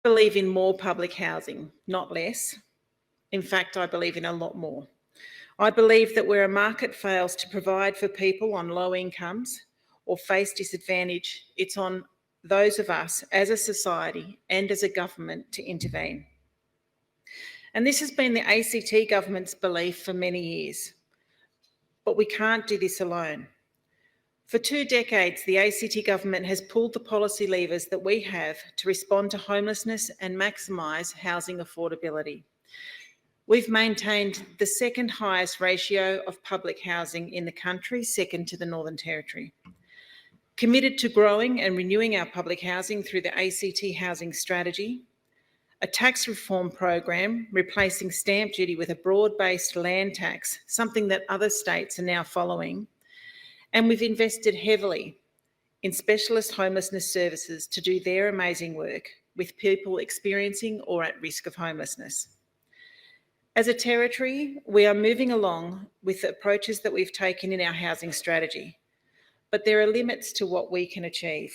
believe in more public housing, not less. In fact, I believe in a lot more. I believe that where a market fails to provide for people on low incomes or face disadvantage, it's on those of us as a society and as a government to intervene. And this has been the ACT government's belief for many years. But we can't do this alone. For 2 decades, the ACT government has pulled the policy levers that we have to respond to homelessness and maximise housing affordability. We've maintained the second highest ratio of public housing in the country, second to the Northern Territory. Committed to growing and renewing our public housing through the ACT Housing Strategy, a tax reform program replacing stamp duty with a broad-based land tax, something that other states are now following, and we've invested heavily in specialist homelessness services to do their amazing work with people experiencing or at risk of homelessness. As a Territory, we are moving along with the approaches that we've taken in our housing strategy, but there are limits to what we can achieve.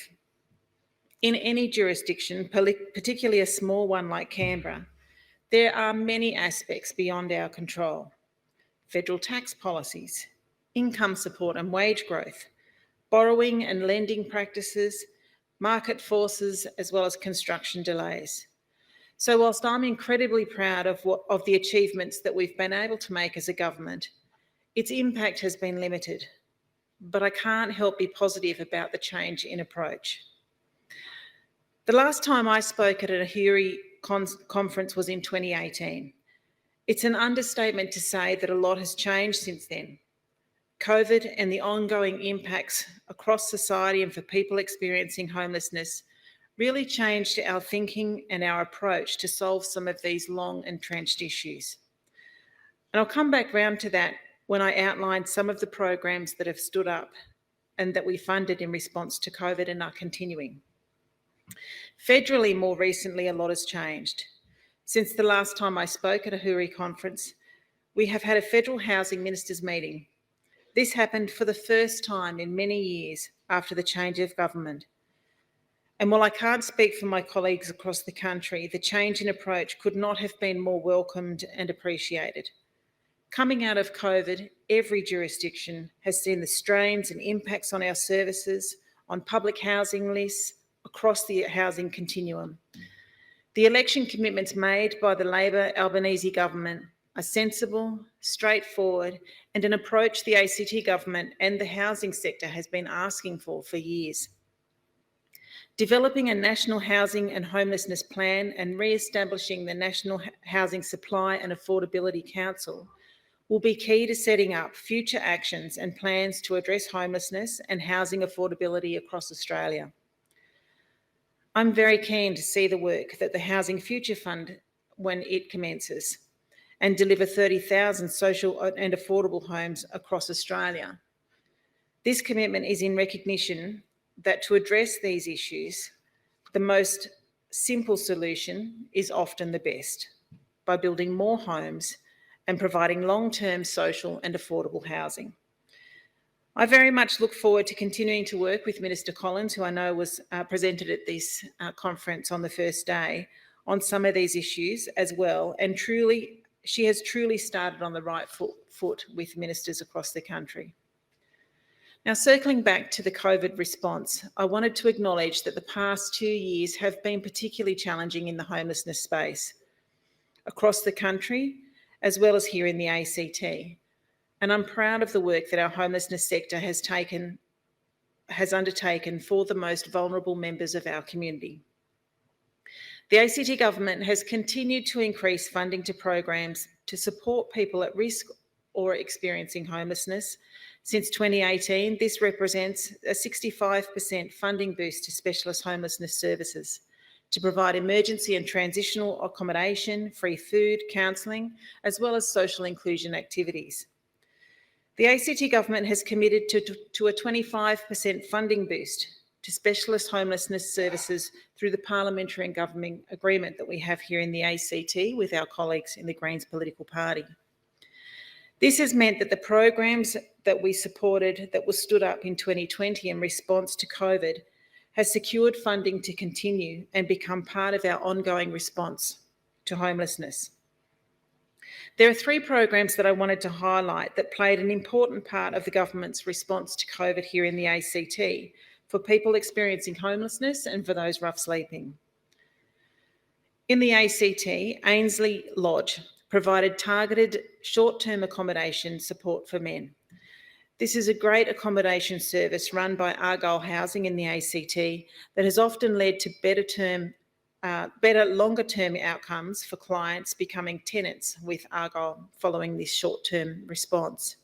In any jurisdiction, particularly a small one like Canberra, there are many aspects beyond our control. Federal tax policies, income support and wage growth, borrowing and lending practices, market forces, as well as construction delays. So whilst I'm incredibly proud of the achievements that we've been able to make as a government, its impact has been limited, but I can't help be positive about the change in approach. The last time I spoke at a Huri conference was in 2018. It's an understatement to say that a lot has changed since then. COVID and the ongoing impacts across society and for people experiencing homelessness really changed our thinking and our approach to solve some of these long entrenched issues. And I'll come back round to that when I outline some of the programs that have stood up and that we funded in response to COVID and are continuing. Federally, more recently, a lot has changed. Since the last time I spoke at a Huri conference, we have had a federal housing ministers meeting. This happened for the first time in many years after the change of government. And while I can't speak for my colleagues across the country, the change in approach could not have been more welcomed and appreciated. Coming out of COVID, every jurisdiction has seen the strains and impacts on our services, on public housing lists, across the housing continuum. The election commitments made by the Labor Albanese government are sensible, straightforward, and an approach the ACT government and the housing sector has been asking for years. Developing a national housing and homelessness plan and re-establishing the National Housing Supply and Affordability Council will be key to setting up future actions and plans to address homelessness and housing affordability across Australia. I'm very keen to see the work that the Housing Future Fund, when it commences, and deliver 30,000 social and affordable homes across Australia. This commitment is in recognition that to address these issues, the most simple solution is often the best, by building more homes and providing long-term social and affordable housing. I very much look forward to continuing to work with Minister Collins, who I know was presented at this conference on the first day, on some of these issues as well, and she has truly started on the right foot with ministers across the country. Now, circling back to the COVID response, I wanted to acknowledge that the past 2 years have been particularly challenging in the homelessness space across the country, as well as here in the ACT. And I'm proud of the work that our homelessness sector has undertaken for the most vulnerable members of our community. The ACT government has continued to increase funding to programs to support people at risk or experiencing homelessness. Since 2018, this represents a 65% funding boost to specialist homelessness services to provide emergency and transitional accommodation, free food, counselling, as well as social inclusion activities. The ACT government has committed to a 25% funding boost to specialist homelessness services through the parliamentary and government agreement that we have here in the ACT with our colleagues in the Greens political party. This has meant that the programs that we supported that were stood up in 2020 in response to COVID has secured funding to continue and become part of our ongoing response to homelessness. There are 3 programs that I wanted to highlight that played an important part of the government's response to COVID here in the ACT for people experiencing homelessness and for those rough sleeping. In the ACT, Ainslie Lodge provided targeted short-term accommodation support for men. This is a great accommodation service run by Argyle Housing in the ACT that has often led to better longer-term outcomes for clients becoming tenants with Argyle following this short-term response.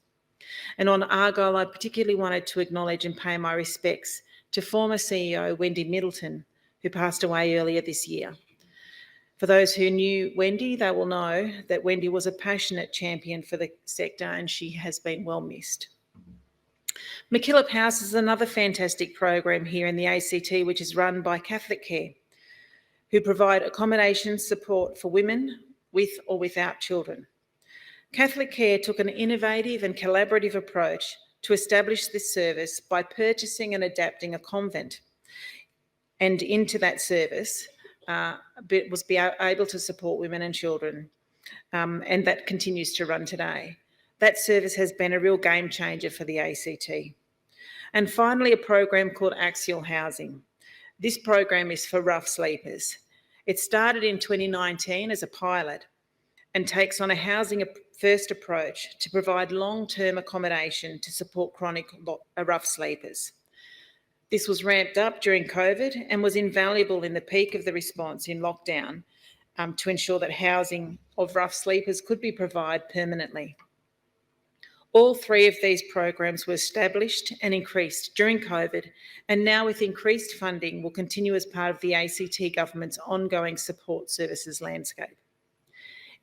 And on Argyle, I particularly wanted to acknowledge and pay my respects to former CEO Wendy Middleton, who passed away earlier this year. For those who knew Wendy, they will know that Wendy was a passionate champion for the sector and she has been well missed. MacKillop House is another fantastic program here in the ACT, which is run by Catholic Care, who provide accommodation support for women with or without children. Catholic Care took an innovative and collaborative approach to establish this service by purchasing and adapting a convent, and into that service was able to support women and children, and that continues to run today. That service has been a real game changer for the ACT. And finally, a program called Axial Housing. This program is for rough sleepers. It started in 2019 as a pilot and takes on a housing first approach to provide long-term accommodation to support chronic rough sleepers. This was ramped up during COVID and was invaluable in the peak of the response in lockdown to ensure that housing of rough sleepers could be provided permanently. All 3 of these programs were established and increased during COVID, and now with increased funding will continue as part of the ACT government's ongoing support services landscape.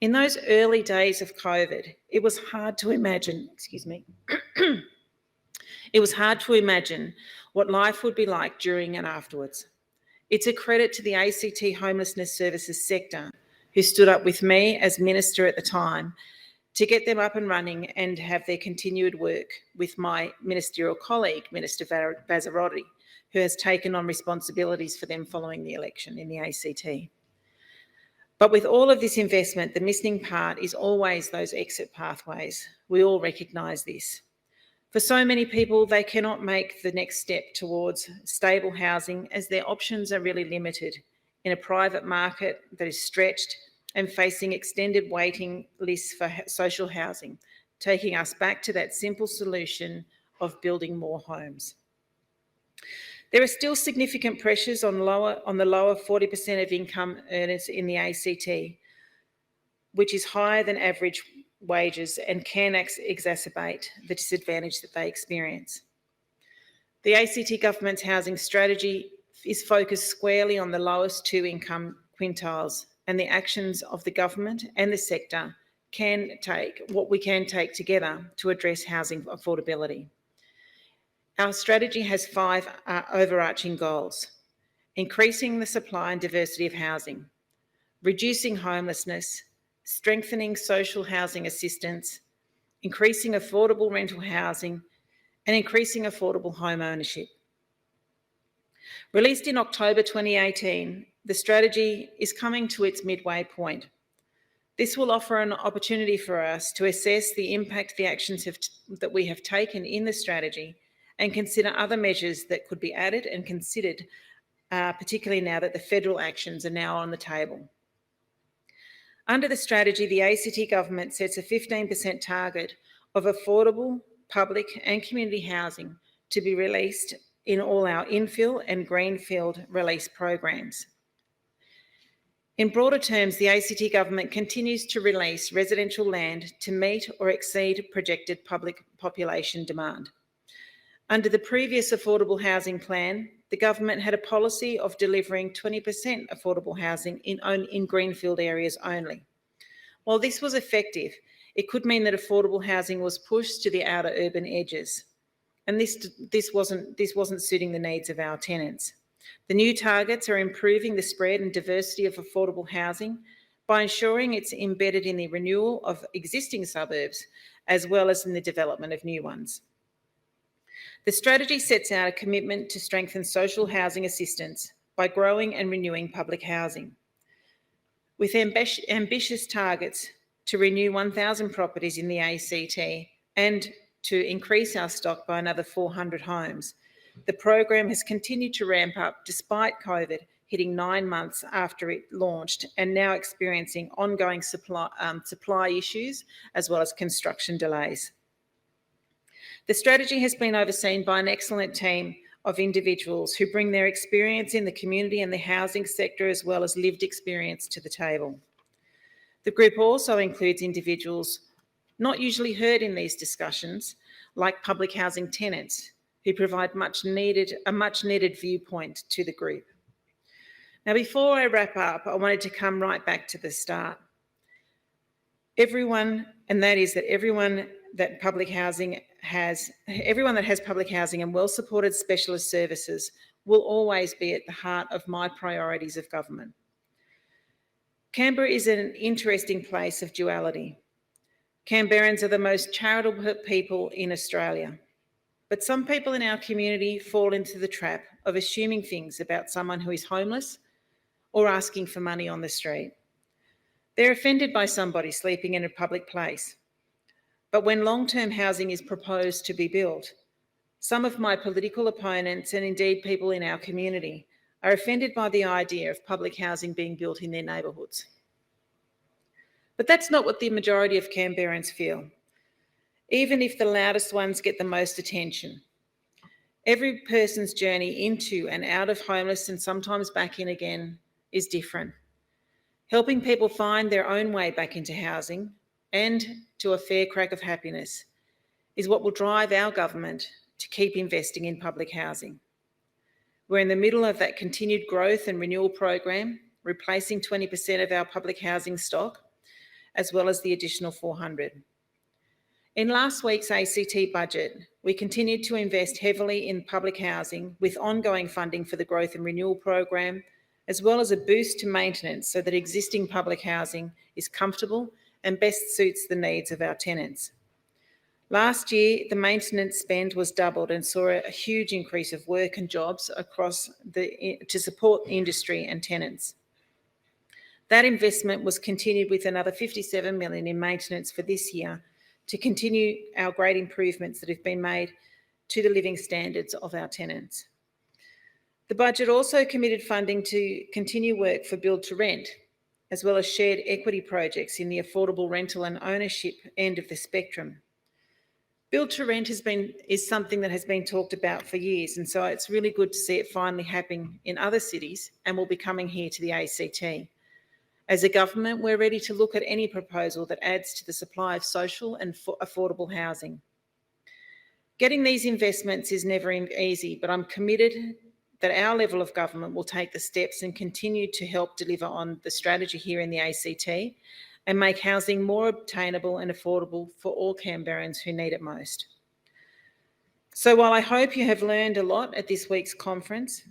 In those early days of COVID, it was hard to imagine, it was hard to imagine what life would be like during and afterwards. It's a credit to the ACT Homelessness Services sector, who stood up with me as Minister at the time to get them up and running and have their continued work with my ministerial colleague, Minister Bazzarotti, who has taken on responsibilities for them following the election in the ACT. But with all of this investment, the missing part is always those exit pathways. We all recognise this. For so many people, they cannot make the next step towards stable housing as their options are really limited in a private market that is stretched and facing extended waiting lists for social housing, taking us back to that simple solution of building more homes. There are still significant pressures on the lower 40% of income earners in the ACT, which is higher than average wages and can exacerbate the disadvantage that they experience. The ACT government's housing strategy is focused squarely on the lowest 2 income quintiles, and the actions of the government and the sector can take what we can take together to address housing affordability. Our strategy has 5 overarching goals: increasing the supply and diversity of housing, reducing homelessness, strengthening social housing assistance, increasing affordable rental housing, and increasing affordable home ownership. Released in October 2018, the strategy is coming to its midway point. This will offer an opportunity for us to assess the impact the actions that we have taken in the strategy and consider other measures that could be added and considered, particularly now that the federal actions are now on the table. Under the strategy, the ACT government sets a 15% target of affordable, public and community housing to be released in all our infill and greenfield release programs. In broader terms, the ACT government continues to release residential land to meet or exceed projected public population demand. Under the previous affordable housing plan, the government had a policy of delivering 20% affordable housing in greenfield areas only. While this was effective, it could mean that affordable housing was pushed to the outer urban edges, and this wasn't suiting the needs of our tenants. The new targets are improving the spread and diversity of affordable housing by ensuring it's embedded in the renewal of existing suburbs as well as in the development of new ones. The strategy sets out a commitment to strengthen social housing assistance by growing and renewing public housing, with ambitious targets to renew 1,000 properties in the ACT and to increase our stock by another 400 homes. The program has continued to ramp up despite COVID hitting 9 months after it launched and now experiencing ongoing supply issues as well as construction delays. The strategy has been overseen by an excellent team of individuals who bring their experience in the community and the housing sector as well as lived experience to the table. The group also includes individuals not usually heard in these discussions, like public housing tenants, who provide a much needed viewpoint to the group. Now, before I wrap up, I wanted to come right back to the start. Everyone that has public housing and well-supported specialist services will always be at the heart of my priorities of government. Canberra is an interesting place of duality. Canberrans are the most charitable people in Australia, but some people in our community fall into the trap of assuming things about someone who is homeless or asking for money on the street. They're offended by somebody sleeping in a public place. But when long-term housing is proposed to be built, some of my political opponents and indeed people in our community are offended by the idea of public housing being built in their neighbourhoods. But that's not what the majority of Canberrans feel, even if the loudest ones get the most attention. Every person's journey into and out of homeless and sometimes back in again is different. Helping people find their own way back into housing and to a fair crack of happiness is what will drive our government to keep investing in public housing. We're in the middle of that continued growth and renewal program, replacing 20% of our public housing stock, as well as the additional 400. In last week's ACT budget, we continued to invest heavily in public housing with ongoing funding for the growth and renewal program, as well as a boost to maintenance so that existing public housing is comfortable and best suits the needs of our tenants. Last year, the maintenance spend was doubled and saw a huge increase of work and jobs to support industry and tenants. That investment was continued with another $57 million in maintenance for this year to continue our great improvements that have been made to the living standards of our tenants. The budget also committed funding to continue work for build to rent, as well as shared equity projects in the affordable rental and ownership end of the spectrum. Build to rent is something that has been talked about for years, and so it's really good to see it finally happening in other cities and will be coming here to the ACT. As a government, we're ready to look at any proposal that adds to the supply of social and affordable housing. Getting these investments is never easy, but I'm committed that our level of government will take the steps and continue to help deliver on the strategy here in the ACT and make housing more obtainable and affordable for all Canberrans who need it most. So while I hope you have learned a lot at this week's conference,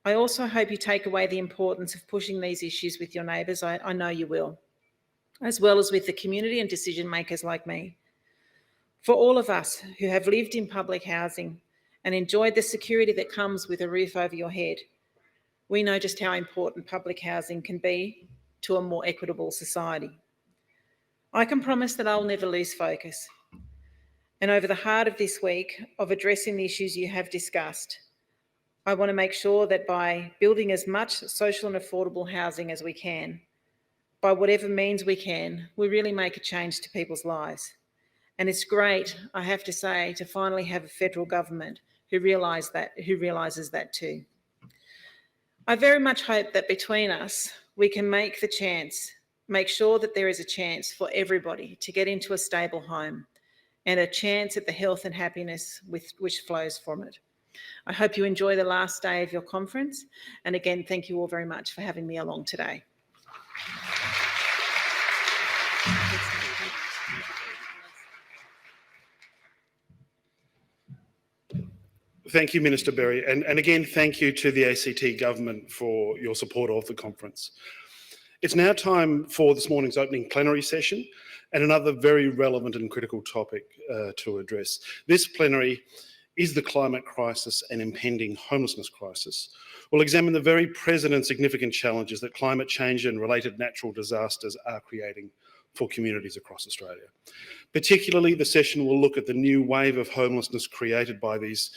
I also hope you take away the importance of pushing these issues with your neighbours. I know you will, as well as with the community and decision makers like me. For all of us who have lived in public housing and enjoyed the security that comes with a roof over your head, we know just how important public housing can be to a more equitable society. I can promise that I'll never lose focus. And over the heart of this week of addressing the issues you have discussed, I want to make sure that by building as much social and affordable housing as we can, by whatever means we can, we really make a change to people's lives. And it's great, I have to say, to finally have a federal government who realises that too. I very much hope that between us, we can make sure that there is a chance for everybody to get into a stable home and a chance at the health and happiness which flows from it. I hope you enjoy the last day of your conference. And again, thank you all very much for having me along today. Thank you, Minister Berry. And again, thank you to the ACT government for your support of the conference. It's now time for this morning's opening plenary session and another very relevant and critical topic to address. This plenary Is the climate crisis an impending homelessness crisis? We'll examine the very present and significant challenges that climate change and related natural disasters are creating for communities across Australia. Particularly, the session will look at the new wave of homelessness created by these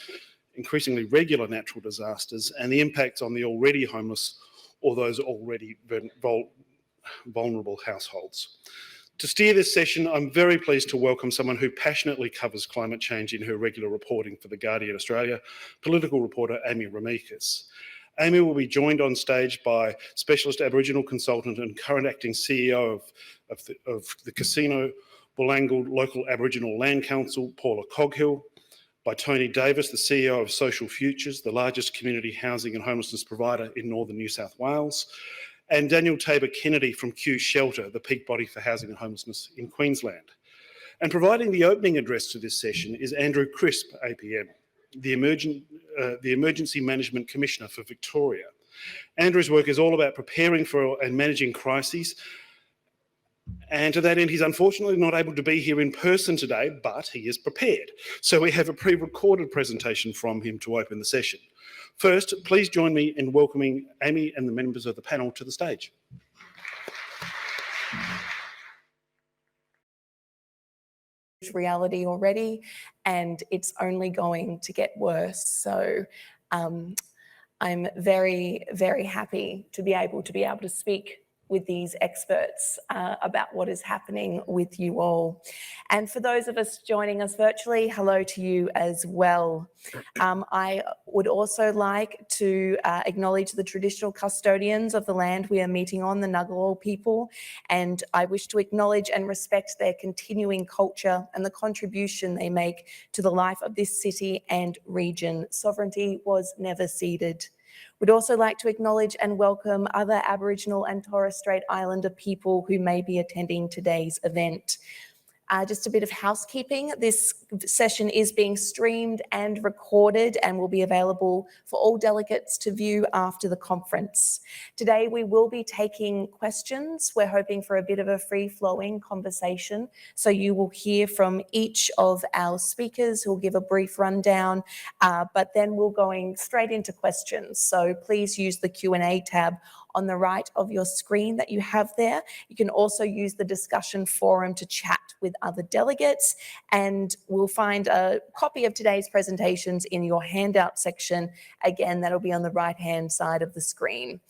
increasingly regular natural disasters and the impacts on the already homeless or those already vulnerable households. To steer this session, I'm very pleased to welcome someone who passionately covers climate change in her regular reporting for The Guardian Australia, political reporter Amy Remeikis. Amy will be joined on stage by specialist Aboriginal consultant and current acting CEO of the Casino Bulangal Local Aboriginal Land Council, Paula Coghill, by Tony Davies, the CEO of Social Futures, the largest community housing and homelessness provider in northern New South Wales, and Daniel Tabor-Kennedy from Q Shelter, the peak body for housing and homelessness in Queensland. And providing the opening address to this session is Andrew Crisp, APM, the Emergency Management Commissioner for Victoria. Andrew's work is all about preparing for and managing crises, and to that end, he's unfortunately not able to be here in person today, but he is prepared. So we have a pre-recorded presentation from him to open the session. First, please join me in welcoming Amy and the members of the panel to the stage. Reality already, and it's only going to get worse. So I'm very, very happy to be able to speak with these experts about what is happening with you all. And for those of us joining us virtually, hello to you as well. I would also like to acknowledge the traditional custodians of the land we are meeting on, the Ngunnawal people, and I wish to acknowledge and respect their continuing culture and the contribution they make to the life of this city and region. Sovereignty was never ceded. We'd also like to acknowledge and welcome other Aboriginal and Torres Strait Islander people who may be attending today's event. Just a bit of housekeeping. This session is being streamed and recorded and will be available for all delegates to view after the conference. Today we will be taking questions. We're hoping for a bit of a free-flowing conversation. So you will hear from each of our speakers who will give a brief rundown, but then we're going straight into questions. So please use the Q&A tab on the right of your screen that you have there. You can also use the discussion forum to chat with other delegates, and we'll find a copy of today's presentations in your handout section. Again, that'll be on the right-hand side of the screen.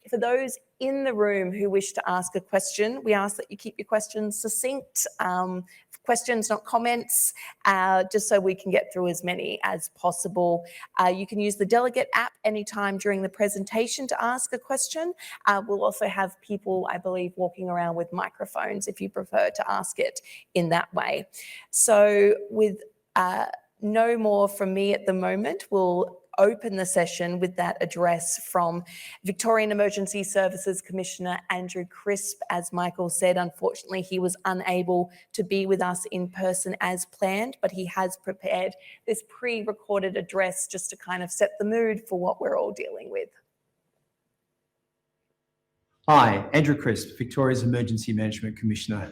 For those in the room who wish to ask a question, we ask that you keep your questions succinct, questions, not comments, just so we can get through as many as possible. You can use the delegate app anytime during the presentation to ask a question. We'll also have people, I believe, walking around with microphones if you prefer to ask it in that way. So with no more from me at the moment, we'll open the session with that address from Victorian Emergency Services Commissioner Andrew Crisp. As Michael said, unfortunately, he was unable to be with us in person as planned, but he has prepared this pre-recorded address just to kind of set the mood for what we're all dealing with. Hi, Andrew Crisp, Victoria's Emergency Management Commissioner.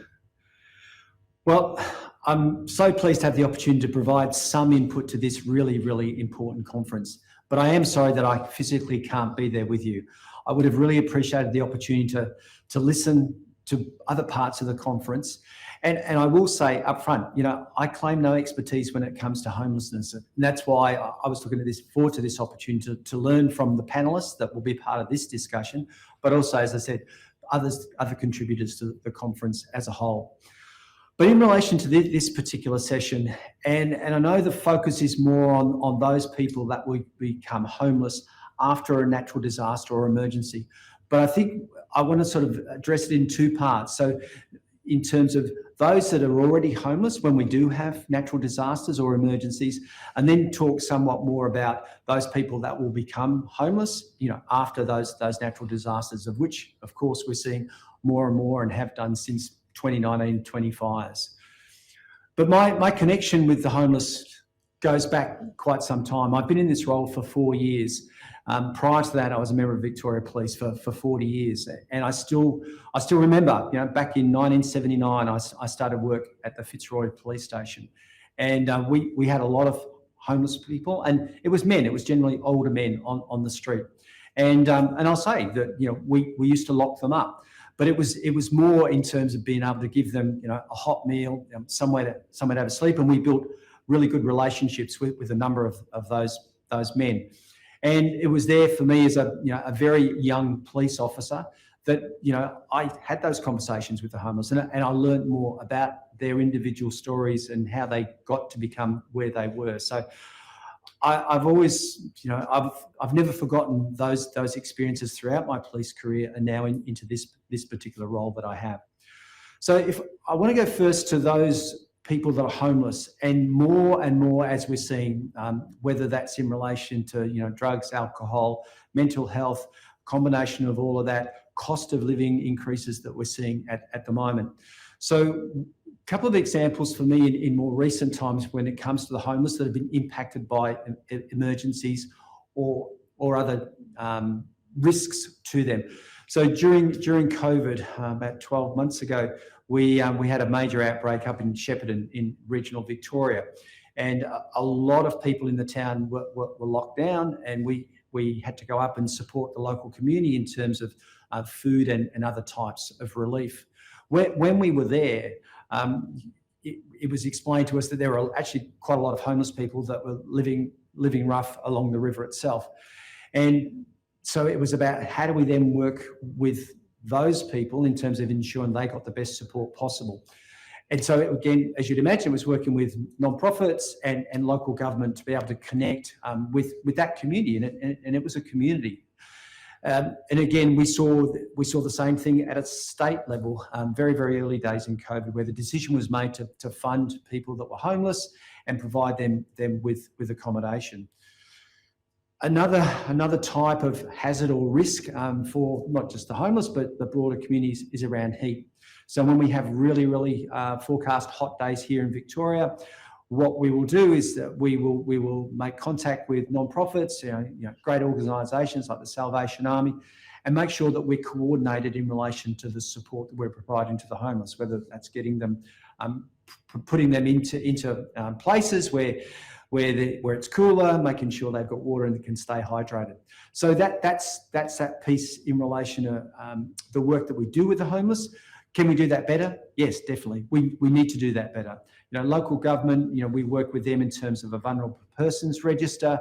Well, I'm so pleased to have the opportunity to provide some input to this really, really important conference, but I am sorry that I physically can't be there with you. I would have really appreciated the opportunity to listen to other parts of the conference. And I will say up front, you know, I claim no expertise when it comes to homelessness. And that's why I was looking forward to this opportunity to learn from the panelists that will be part of this discussion, but also, as I said, other contributors to the conference as a whole. But in relation to this particular session, and I know the focus is more on those people that will become homeless after a natural disaster or emergency, but I think I want to sort of address it in two parts. So in terms of those that are already homeless when we do have natural disasters or emergencies, and then talk somewhat more about those people that will become homeless, you know, after those natural disasters, of which, of course, we're seeing more and more and have done since 2019-20 fires. But my connection with the homeless goes back quite some time. I've been in this role for 4 years. Prior to that, I was a member of Victoria Police for 40 years. And I still remember, you know, back in 1979, I started work at the Fitzroy Police Station. And we had a lot of homeless people, and it was men. It was generally older men on the street, and I'll say that we used to lock them up, but it was more in terms of being able to give them a hot meal, somewhere to have a sleep, and we built really good relationships with a number of those men. And it was there for me as a very young police officer that I had those conversations with the homeless, and I learned more about their individual stories and how they got to become where they were. So I've always, I've never forgotten those experiences throughout my police career, and now into this particular role that I have. So if I want to go first to those people that are homeless, and more as we're seeing, whether that's in relation to drugs, alcohol, mental health, combination of all of that, cost of living increases that we're seeing at the moment. So a couple of examples for me in more recent times when it comes to the homeless that have been impacted by emergencies or other risks to them. So during COVID, about 12 months ago, we had a major outbreak up in Shepparton in regional Victoria, and a lot of people in the town were locked down, and we had to go up and support the local community in terms of food and other types of relief. When we were there, it was explained to us that there were actually quite a lot of homeless people that were living rough along the river itself. And so it was about how do we then work with those people in terms of ensuring they got the best support possible. And so again, as you'd imagine, it was working with non-profits and local government to be able to connect with that community, and it was a community. And again, we saw the same thing at a state level, very, very early days in COVID, where the decision was made to fund people that were homeless and provide them with accommodation. Another type of hazard or risk for not just the homeless, but the broader communities is around heat. So when we have really, really forecast hot days here in Victoria, what we will do is that we will make contact with non-profits, great organisations like the Salvation Army, and make sure that we're coordinated in relation to the support that we're providing to the homeless, whether that's getting them, putting them into places where it's cooler, making sure they've got water and they can stay hydrated. So that's that piece in relation to the work that we do with the homeless. Can we do that better? Yes, definitely. We need to do that better. Local government, we work with them in terms of a vulnerable persons register,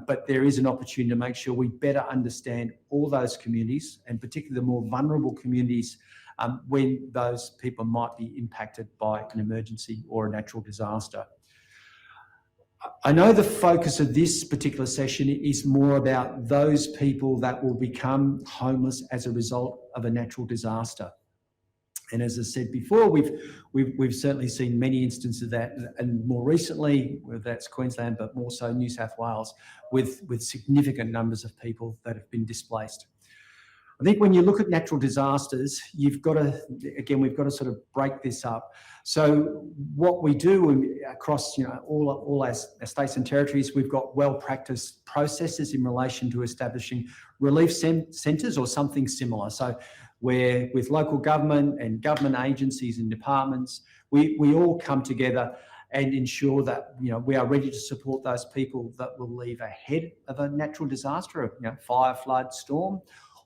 but there is an opportunity to make sure we better understand all those communities, and particularly the more vulnerable communities, when those people might be impacted by an emergency or a natural disaster. I know the focus of this particular session is more about those people that will become homeless as a result of a natural disaster. And as I said before, we've certainly seen many instances of that, and more recently, whether that's Queensland, but more so New South Wales, with significant numbers of people that have been displaced. I think when you look at natural disasters, we've got to sort of break this up. So what we do across all our states and territories, we've got well-practiced processes in relation to establishing relief centres or something similar. So where with local government and government agencies and departments, we all come together and ensure that we are ready to support those people that will leave ahead of a natural disaster, fire, flood, storm,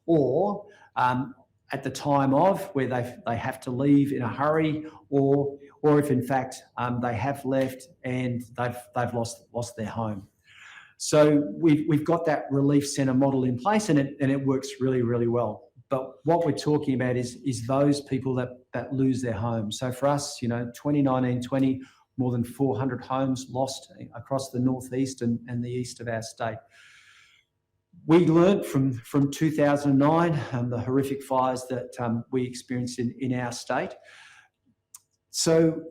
or at the time of where they have to leave in a hurry, or if in fact they have left and they've lost their home. So we've got that relief centre model in place, and it works really, really well. But what we're talking about is those people that lose their home. So for us, 2019-20, more than 400 homes lost across the northeast and the east of our state. We learned from 2009 the horrific fires that we experienced in our state. So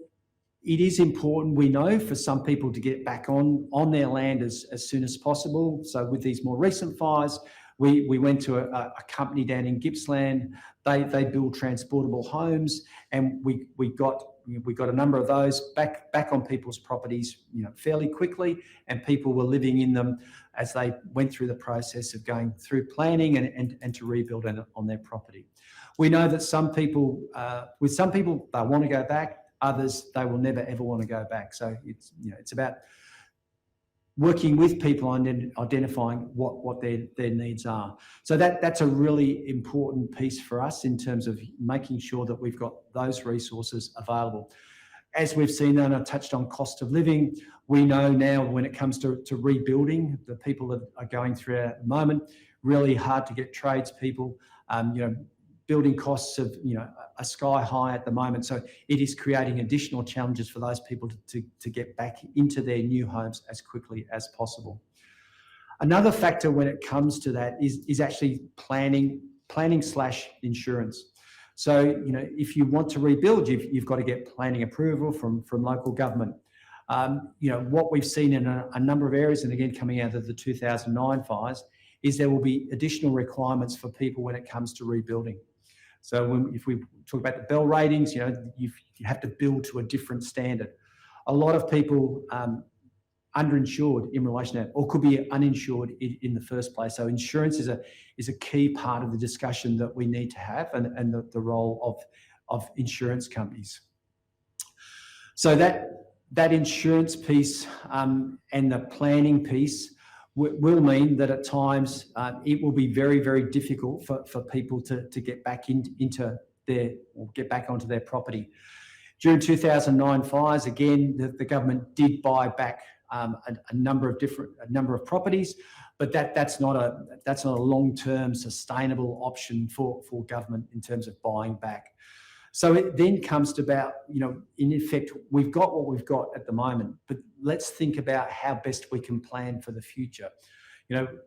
it is important, we know, for some people to get back on their land as soon as possible. So with these more recent fires, we went to a company down in Gippsland. They build transportable homes, and we got a number of those back on people's properties, fairly quickly, and people were living in them as they went through the process of going through planning and to rebuild on their property. We know that some people they want to go back, others they will never ever want to go back. So it's about working with people and identifying what their needs are. So that's a really important piece for us in terms of making sure that we've got those resources available. As we've seen, and I touched on cost of living, we know now when it comes to rebuilding, the people that are going through it at the moment, really hard to get tradespeople, building costs of, are sky high at the moment. So it is creating additional challenges for those people to get back into their new homes as quickly as possible. Another factor when it comes to that is actually planning / insurance. So, if you want to rebuild, you've got to get planning approval from local government. What we've seen in a number of areas, and again, coming out of the 2009 fires, is there will be additional requirements for people when it comes to rebuilding. So if we talk about the Bell ratings, you have to build to a different standard. A lot of people underinsured in relation to that, or could be uninsured in the first place. So insurance is a key part of the discussion that we need to have, and the role of insurance companies. So that insurance piece and the planning piece will mean that at times it will be very, very difficult for people to get back get back onto their property. During 2009 fires, again, the government did buy back a number of properties, but that's not a long-term sustainable option for government in terms of buying back. So it then comes to about, in effect, we've got what we've got at the moment, but let's think about how best we can plan for the future.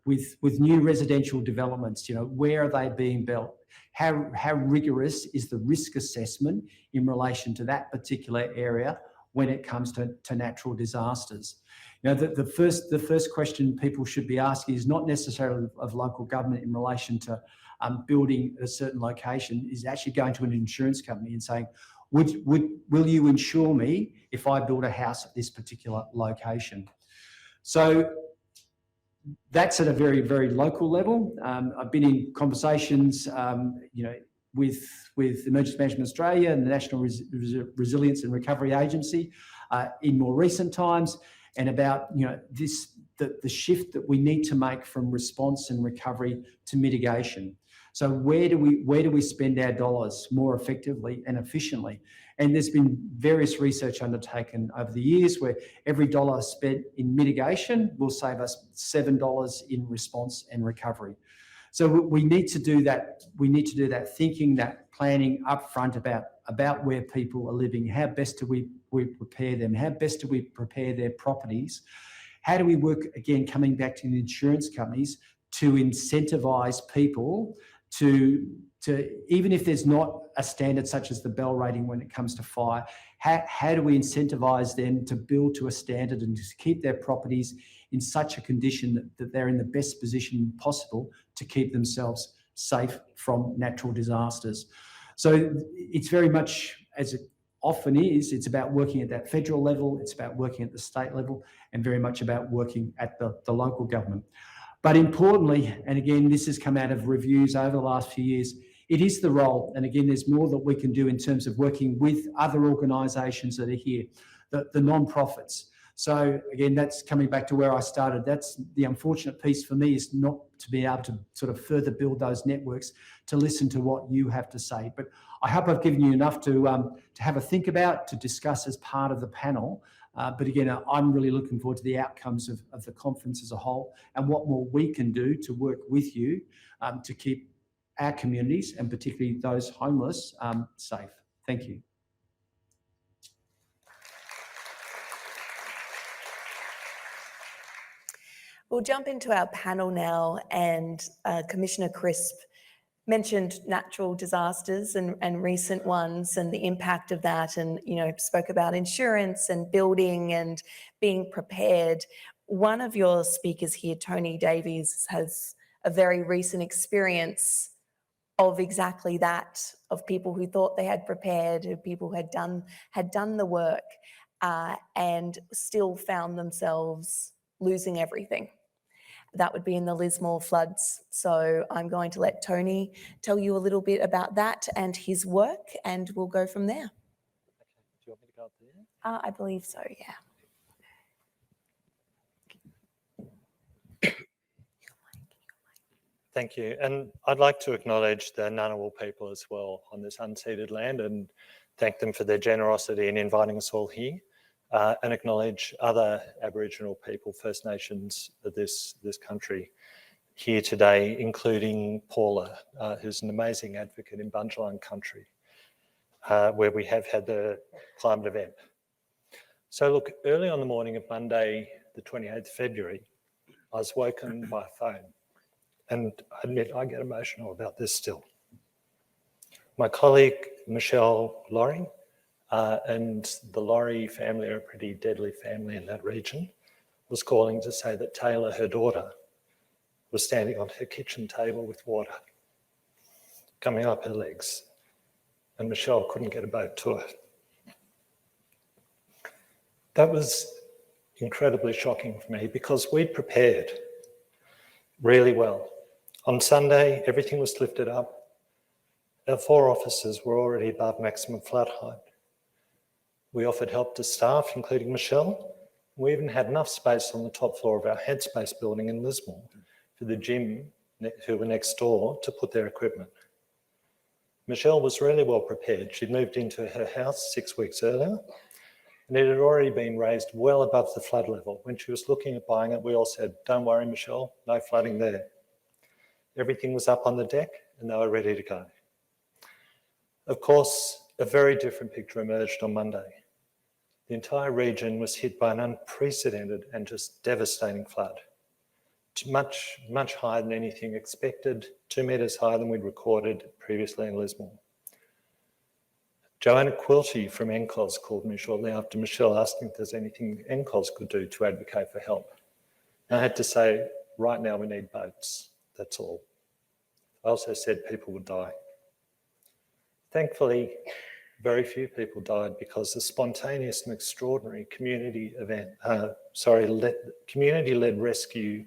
With new residential developments, where are they being built? How rigorous is the risk assessment in relation to that particular area when it comes to natural disasters? The first question people should be asking is not necessarily of local government in relation to building a certain location, is actually going to an insurance company and saying, will you insure me if I build a house at this particular location? So that's at a very, very local level. I've been in conversations, with Emergency Management Australia and the National Resilience and Recovery Agency in more recent times, and about the shift that we need to make from response and recovery to mitigation. So where do we spend our dollars more effectively and efficiently? And there's been various research undertaken over the years where every dollar spent in mitigation will save us $7 in response and recovery. So we need to do that. We need to do that thinking, that planning upfront about where people are living. How best do we prepare them? How best do we prepare their properties? How do we work, again, coming back to the insurance companies, to incentivise people to even if there's not a standard such as the Bell rating when it comes to fire, how do we incentivise them to build to a standard and to keep their properties in such a condition that they're in the best position possible to keep themselves safe from natural disasters? So it's very much, as it often is, it's about working at that federal level, it's about working at the state level, and very much about working at the local government. But importantly, and again, this has come out of reviews over the last few years, it is the role, and again, there's more that we can do in terms of working with other organisations that are here, the non-profits. So again, that's coming back to where I started. That's the unfortunate piece for me, is not to be able to sort of further build those networks to listen to what you have to say. But I hope I've given you enough to have a think about, to discuss as part of the panel. But again, I'm really looking forward to the outcomes of the conference as a whole, and what more we can do to work with you to keep our communities, and particularly those homeless, safe. Thank you. We'll jump into our panel now, and Commissioner Crisp mentioned natural disasters and recent ones and the impact of that, and spoke about insurance and building and being prepared. One of your speakers here, Tony Davies, has a very recent experience of exactly that, of people who thought they had prepared, of people who had done the work and still found themselves losing everything. That would be in the Lismore floods. So I'm going to let Tony tell you a little bit about that and his work, and we'll go from there. Okay. Do you want me to go up there? I believe so, yeah. Thank you. And I'd like to acknowledge the Ngunnawal people as well on this unceded land and thank them for their generosity in inviting us all here, and acknowledge other Aboriginal people, First Nations of this country here today, including Paula, who's an amazing advocate in Bundjalung country, where we have had the climate event. So look, early on the morning of Monday, the 28th February, I was woken by a phone. And I admit I get emotional about this still. My colleague, Michelle Laurie, and the Laurie family are a pretty deadly family in that region, was calling to say that Taylor, her daughter, was standing on her kitchen table with water coming up her legs, and Michelle couldn't get a boat to her. That was incredibly shocking for me because we'd prepared really well. On Sunday, everything was lifted up. Our 4 officers were already above maximum flood height. We offered help to staff, including Michelle. We even had enough space on the top floor of our headspace building in Lismore for the gym, who were next door, to put their equipment. Michelle was really well prepared. She'd moved into her house 6 weeks earlier, and it had already been raised well above the flood level. When she was looking at buying it, we all said, "Don't worry, Michelle, no flooding there." Everything was up on the deck and they were ready to go. Of course, a very different picture emerged on Monday. The entire region was hit by an unprecedented and just devastating flood. Much, much higher than anything expected, 2 metres higher than we'd recorded previously in Lismore. Joanna Quilty from NCOS called me shortly after Michelle asking if there's anything NCOS could do to advocate for help. And I had to say, right now we need boats. That's all. I also said people would die. Thankfully, very few people died because the spontaneous and extraordinary community-led rescue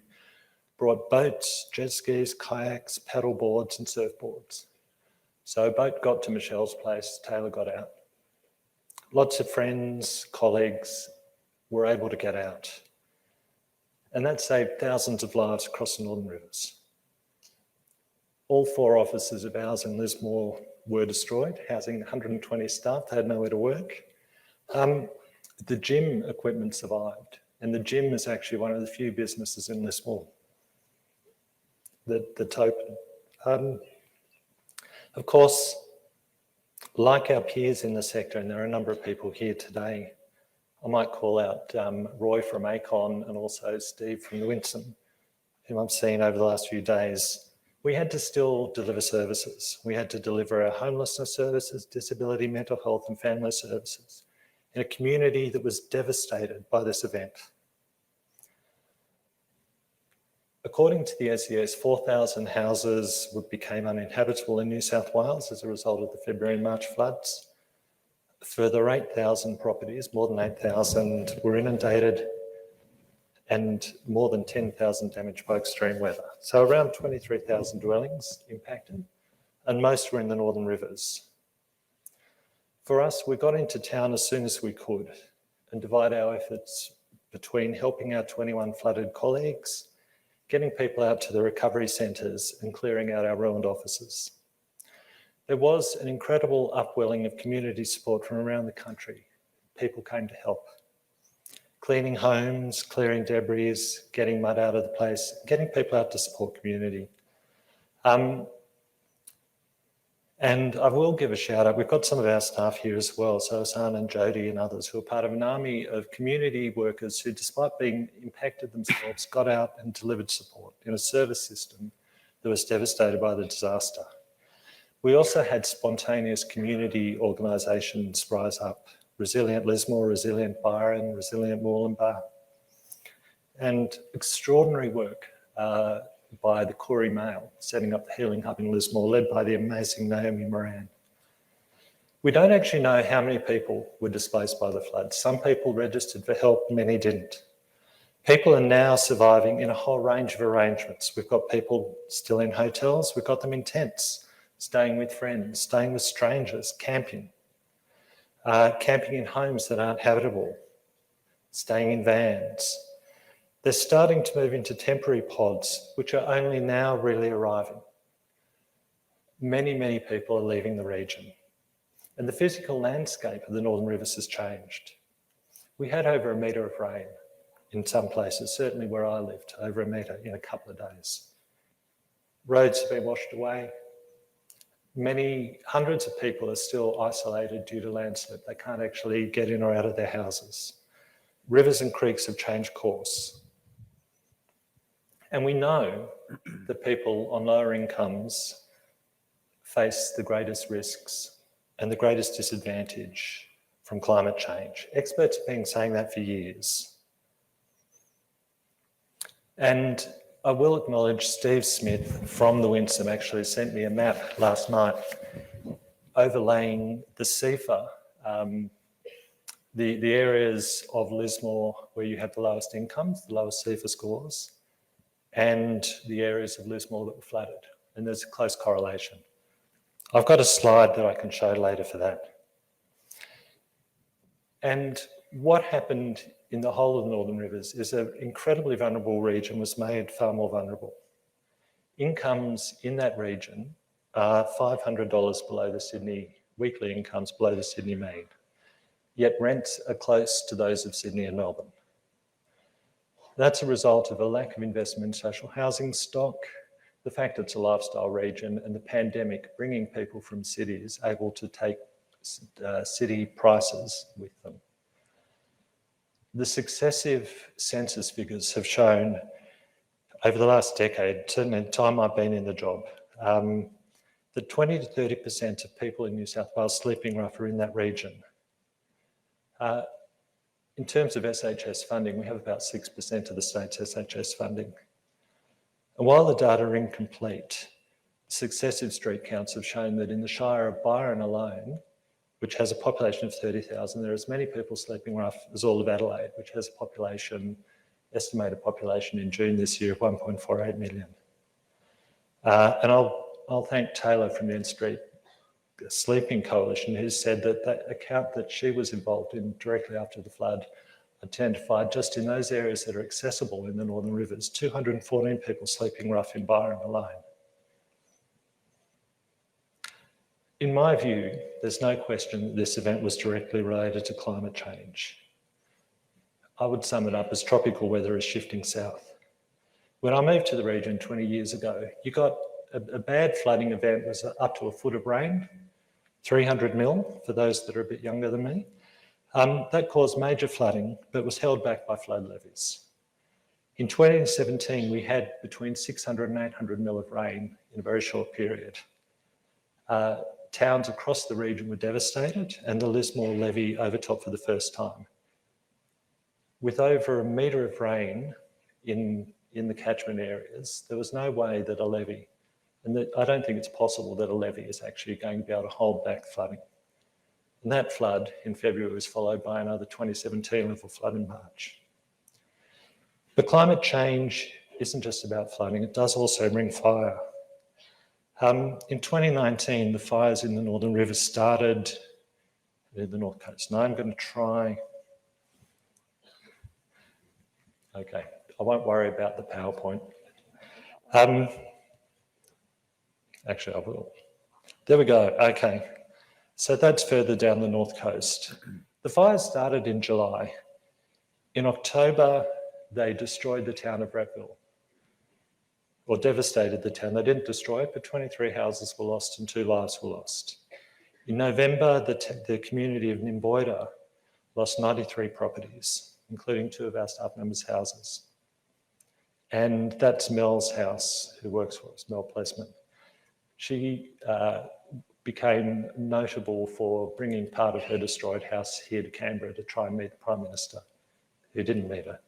brought boats, jet skis, kayaks, paddle boards and surfboards. So a boat got to Michelle's place, Taylor got out. Lots of friends, colleagues were able to get out. And that saved thousands of lives across the Northern Rivers. All 4 offices of ours in Lismore were destroyed, housing 120 staff. They had nowhere to work. The gym equipment survived, and the gym is actually one of the few businesses in Lismore that's open. Of course, like our peers in the sector, and there are a number of people here today, I might call out Roy from Acon and also Steve from the Winston, whom I've seen over the last few days. We had to still deliver services. We had to deliver our homelessness services, disability, mental health and family services in a community that was devastated by this event. According to the SES, 4,000 houses became uninhabitable in New South Wales as a result of the February and March floods. A further 8,000 properties, more than 8,000, were inundated and more than 10,000 damaged by extreme weather. So around 23,000 dwellings impacted, and most were in the Northern Rivers. For us, we got into town as soon as we could and divided our efforts between helping our 21 flooded colleagues, getting people out to the recovery centres and clearing out our ruined offices. There was an incredible upwelling of community support from around the country. People came to help. Cleaning homes, clearing debris, getting mud out of the place, getting people out to support community. And I will give a shout out. We've got some of our staff here as well, so Hassan and Jody and others who are part of an army of community workers who, despite being impacted themselves, got out and delivered support in a service system that was devastated by the disaster. We also had spontaneous community organisations rise up. Resilient Lismore, Resilient Byron, Resilient Moolumbar, and extraordinary work by the Koori Mail, setting up the Healing Hub in Lismore, led by the amazing Naomi Moran. We don't actually know how many people were displaced by the flood. Some people registered for help, many didn't. People are now surviving in a whole range of arrangements. We've got people still in hotels, we've got them in tents, staying with friends, staying with strangers, camping. Camping in homes that aren't habitable, staying in vans. They're starting to move into temporary pods, which are only now really arriving. Many people are leaving the region, and the physical landscape of the Northern Rivers has changed. We had over a metre of rain in some places, certainly where I lived, over a metre in a couple of days. Roads have been washed away. Hundreds of people are still isolated due to landslip. They can't actually get in or out of their houses. Rivers and creeks have changed course. And we know that people on lower incomes face the greatest risks and the greatest disadvantage from climate change. Experts have been saying that for years. And I will acknowledge Steve Smith from the Winsome actually sent me a map last night overlaying the CEFA, the areas of Lismore where you have the lowest incomes, the lowest CEFA scores, and the areas of Lismore that were flooded. And there's a close correlation. I've got a slide that I can show later for that. And what happened in the whole of the Northern Rivers is an incredibly vulnerable region was made far more vulnerable. Incomes in that region are $500 below the Sydney, weekly incomes below the Sydney mean, yet rents are close to those of Sydney and Melbourne. That's a result of a lack of investment in social housing stock, the fact it's a lifestyle region, and the pandemic bringing people from cities able to take city prices with them. The successive census figures have shown over the last decade, certainly the time I've been in the job, that 20 to 30% of people in New South Wales sleeping rough are in that region. In terms of SHS funding, we have about 6% of the state's SHS funding. And while the data are incomplete, successive street counts have shown that in the Shire of Byron alone, which has a population of 30,000, there are as many people sleeping rough as all of Adelaide, which has a population, estimated population in June this year of 1.48 million. And I'll thank Taylor from the End Street Sleeping Coalition, who said that that account that she was involved in directly after the flood identified just in those areas that are accessible in the Northern Rivers, 214 people sleeping rough in Byron alone. In my view, there's no question that this event was directly related to climate change. I would sum it up as tropical weather is shifting south. When I moved to the region 20 years ago, you got a bad flooding event was up to a foot of rain, 300 mil for those that are a bit younger than me. That caused major flooding, but was held back by flood levies. In 2017, we had between 600 and 800 mil of rain in a very short period. Towns across the region were devastated, and the Lismore levy overtopped for the first time. With over a metre of rain in the catchment areas, there was no way that a levy, and I don't think it's possible that a levy is actually going to be able to hold back flooding. And that flood in February was followed by another 2017 level flood in March. But climate change isn't just about flooding, it does also bring fire. In 2019, the fires in the Northern Rivers started near the North Coast. Now I'm going to try. Okay, I won't worry about the PowerPoint. Actually, I will. There we go, okay. So that's further down the North Coast. The fires started in July. In October, they destroyed the town of Ratville, or devastated the town. They didn't destroy it, but 23 houses were lost and 2 lives were lost. In November, the community of Nimboida lost 93 properties, including 2 of our staff members' houses. And that's Mel's house, who works for us, Mel Plessman. She became notable for bringing part of her destroyed house here to Canberra to try and meet the Prime Minister, who didn't meet her.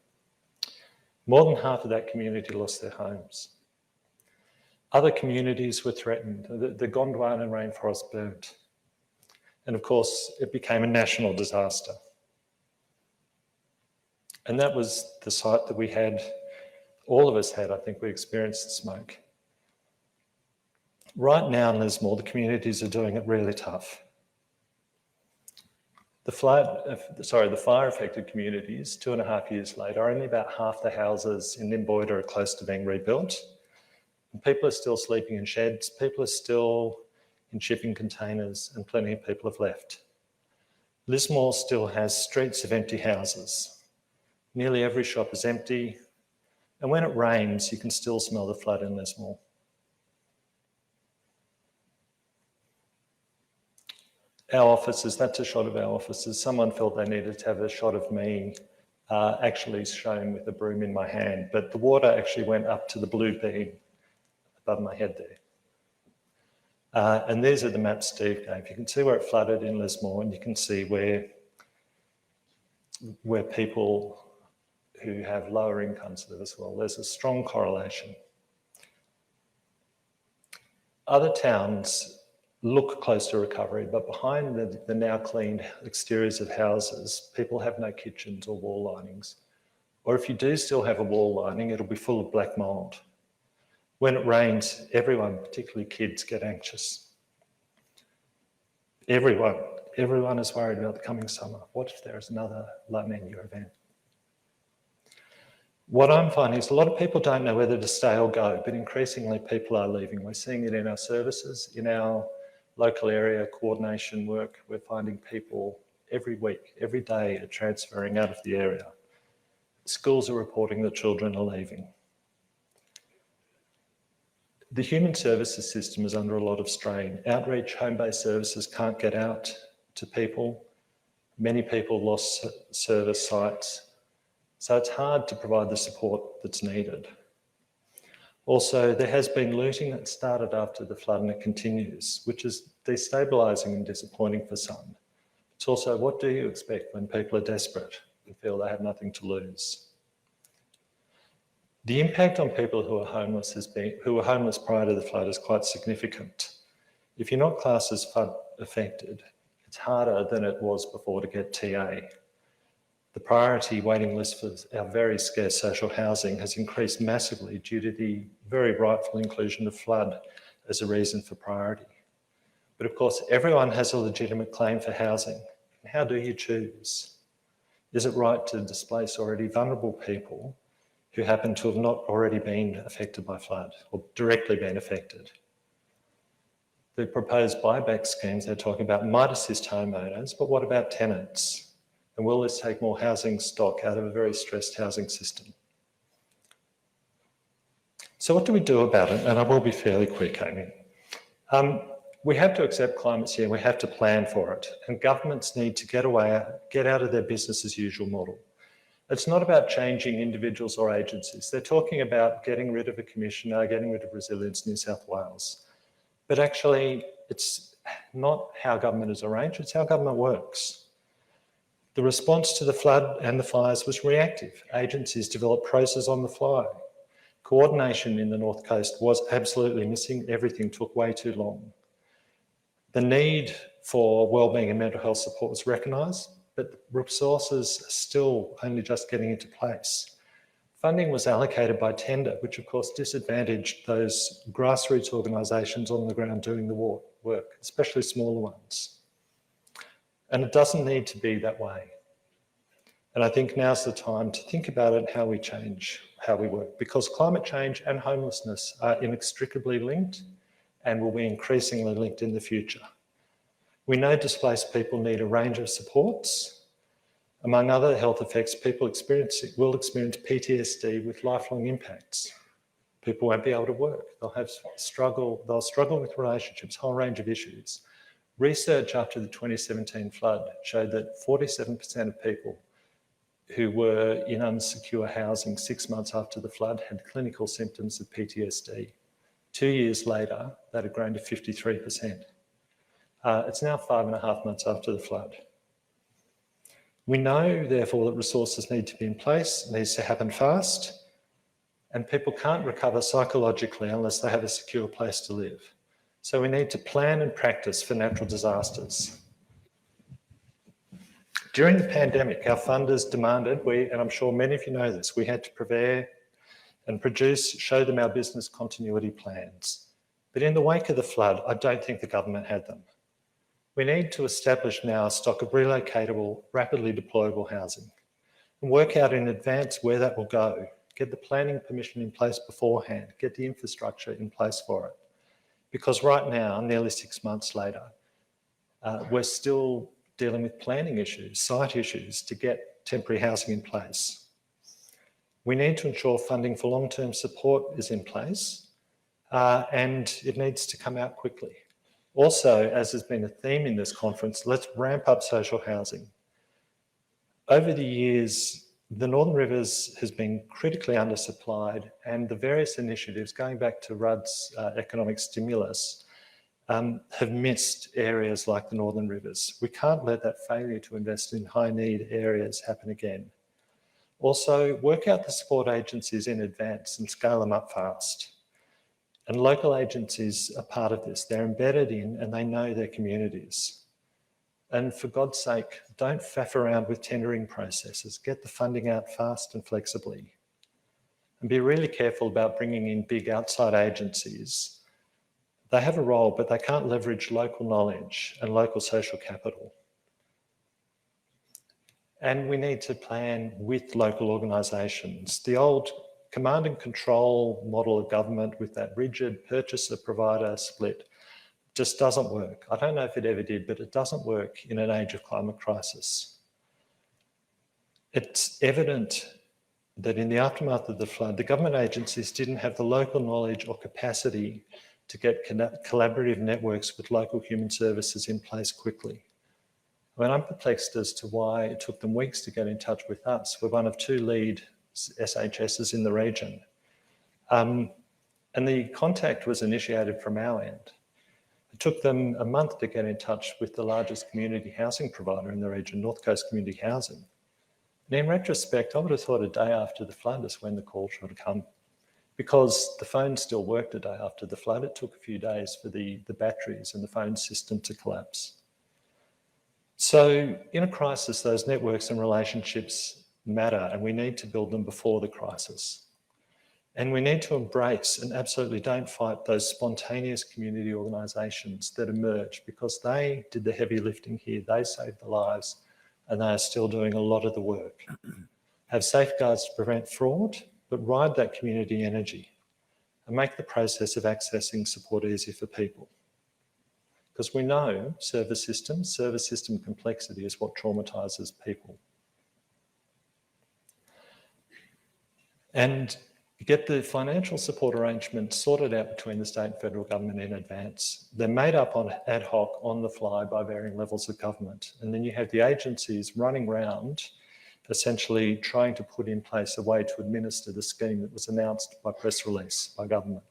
More than half of that community lost their homes. Other communities were threatened. The Gondwana rainforest burnt. And of course, it became a national disaster. And that was the site that we had, all of us had, I think we experienced the smoke. Right now in Lismore, the communities are doing it really tough. The fire affected communities 2.5 years later, only about half the houses in Nimboida are close to being rebuilt. And people are still sleeping in sheds, people are still in shipping containers, and plenty of people have left. Lismore still has streets of empty houses. Nearly every shop is empty, and when it rains, you can still smell the flood in Lismore. Our offices, that's a shot of our offices. Someone felt they needed to have a shot of me actually shown with a broom in my hand, but the water actually went up to the blue beam above my head there. And these are the maps Steve gave. You can see where it flooded in Lismore, and you can see where people who have lower incomes live as well. There's a strong correlation. Other towns look close to recovery, but behind the now cleaned exteriors of houses, people have no kitchens or wall linings. Or if you do still have a wall lining, it'll be full of black mould. When it rains, everyone, particularly kids, get anxious. Everyone is worried about the coming summer. What if there is another La Niña event? What I'm finding is a lot of people don't know whether to stay or go, but increasingly people are leaving. We're seeing it in our services, in our local area coordination work. We're finding people every week, every day are transferring out of the area. Schools are reporting that children are leaving. The human services system is under a lot of strain. Outreach, home-based services can't get out to people. Many people lost service sites. So it's hard to provide the support that's needed. Also, there has been looting that started after the flood and it continues, which is destabilising and disappointing for some. It's also, what do you expect when people are desperate and feel they have nothing to lose? The impact on people who are homeless prior to the flood is quite significant. If you're not classed as flood affected, it's harder than it was before to get TA. The priority waiting list for our very scarce social housing has increased massively due to the very rightful inclusion of flood as a reason for priority. But of course, everyone has a legitimate claim for housing. How do you choose? Is it right to displace already vulnerable people who happen to have not already been affected by flood or directly been affected? The proposed buyback schemes they're talking about might assist homeowners, but what about tenants? And will this take more housing stock out of a very stressed housing system? So what do we do about it? And I will be fairly quick, Amy. We have to accept climate change, we have to plan for it. And governments need to get out of their business as usual model. It's not about changing individuals or agencies. They're talking about getting rid of a commissioner, getting rid of Resilience New South Wales. But actually, it's not how government is arranged, it's how government works. The response to the flood and the fires was reactive. Agencies developed processes on the fly. Coordination in the North Coast was absolutely missing. Everything took way too long. The need for wellbeing and mental health support was recognised, but resources are still only just getting into place. Funding was allocated by tender, which of course disadvantaged those grassroots organisations on the ground doing the work, especially smaller ones. And it doesn't need to be that way. And I think now's the time to think about it, how we change, how we work, because climate change and homelessness are inextricably linked and will be increasingly linked in the future. We know displaced people need a range of supports. Among other health effects, people will experience PTSD with lifelong impacts. People won't be able to work. They'll struggle with relationships, a whole range of issues. Research after the 2017 flood showed that 47% of people who were in unsecure housing 6 months after the flood had clinical symptoms of PTSD. 2 years later, that had grown to 53%. It's now 5.5 months after the flood. We know, therefore, that resources need to be in place, it needs to happen fast, and people can't recover psychologically unless they have a secure place to live. So we need to plan and practice for natural disasters. During the pandemic, our funders demanded, and I'm sure many of you know this, we had to prepare and show them our business continuity plans. But in the wake of the flood, I don't think the government had them. We need to establish now a stock of relocatable, rapidly deployable housing and work out in advance where that will go. Get the planning permission in place beforehand, get the infrastructure in place for it. Because right now, nearly 6 months later, we're still dealing with planning issues, site issues to get temporary housing in place. We need to ensure funding for long-term support is in place and it needs to come out quickly. Also, as has been a theme in this conference, let's ramp up social housing. Over the years, the Northern Rivers has been critically undersupplied, and the various initiatives, going back to Rudd's economic stimulus, have missed areas like the Northern Rivers. We can't let that failure to invest in high need areas happen again. Also, work out the support agencies in advance and scale them up fast. And local agencies are part of this. They're embedded in and they know their communities. And for God's sake, don't faff around with tendering processes. Get the funding out fast and flexibly. And be really careful about bringing in big outside agencies. They have a role, but they can't leverage local knowledge and local social capital. And we need to plan with local organisations. The old command and control model of government with that rigid purchaser-provider split just doesn't work. I don't know if it ever did, but it doesn't work in an age of climate crisis. It's evident that in the aftermath of the flood, the government agencies didn't have the local knowledge or capacity to get collaborative networks with local human services in place quickly. I mean, I'm perplexed as to why it took them weeks to get in touch with us. We're one of 2 lead SHSs in the region. And the contact was initiated from our end. It took them a month to get in touch with the largest community housing provider in the region, North Coast Community Housing. And in retrospect, I would have thought a day after the flood is when the call should have come, because the phone still worked a day after the flood. It took a few days for the batteries and the phone system to collapse. So in a crisis, those networks and relationships matter, and we need to build them before the crisis. And we need to embrace and absolutely don't fight those spontaneous community organisations that emerge, because they did the heavy lifting here. They saved the lives and they are still doing a lot of the work. Have safeguards to prevent fraud, but ride that community energy and make the process of accessing support easier for people. Because we know service system complexity is what traumatises people. And get the financial support arrangements sorted out between the state and federal government in advance. They're made up on ad hoc, on the fly by varying levels of government. And then you have the agencies running around, essentially trying to put in place a way to administer the scheme that was announced by press release by government.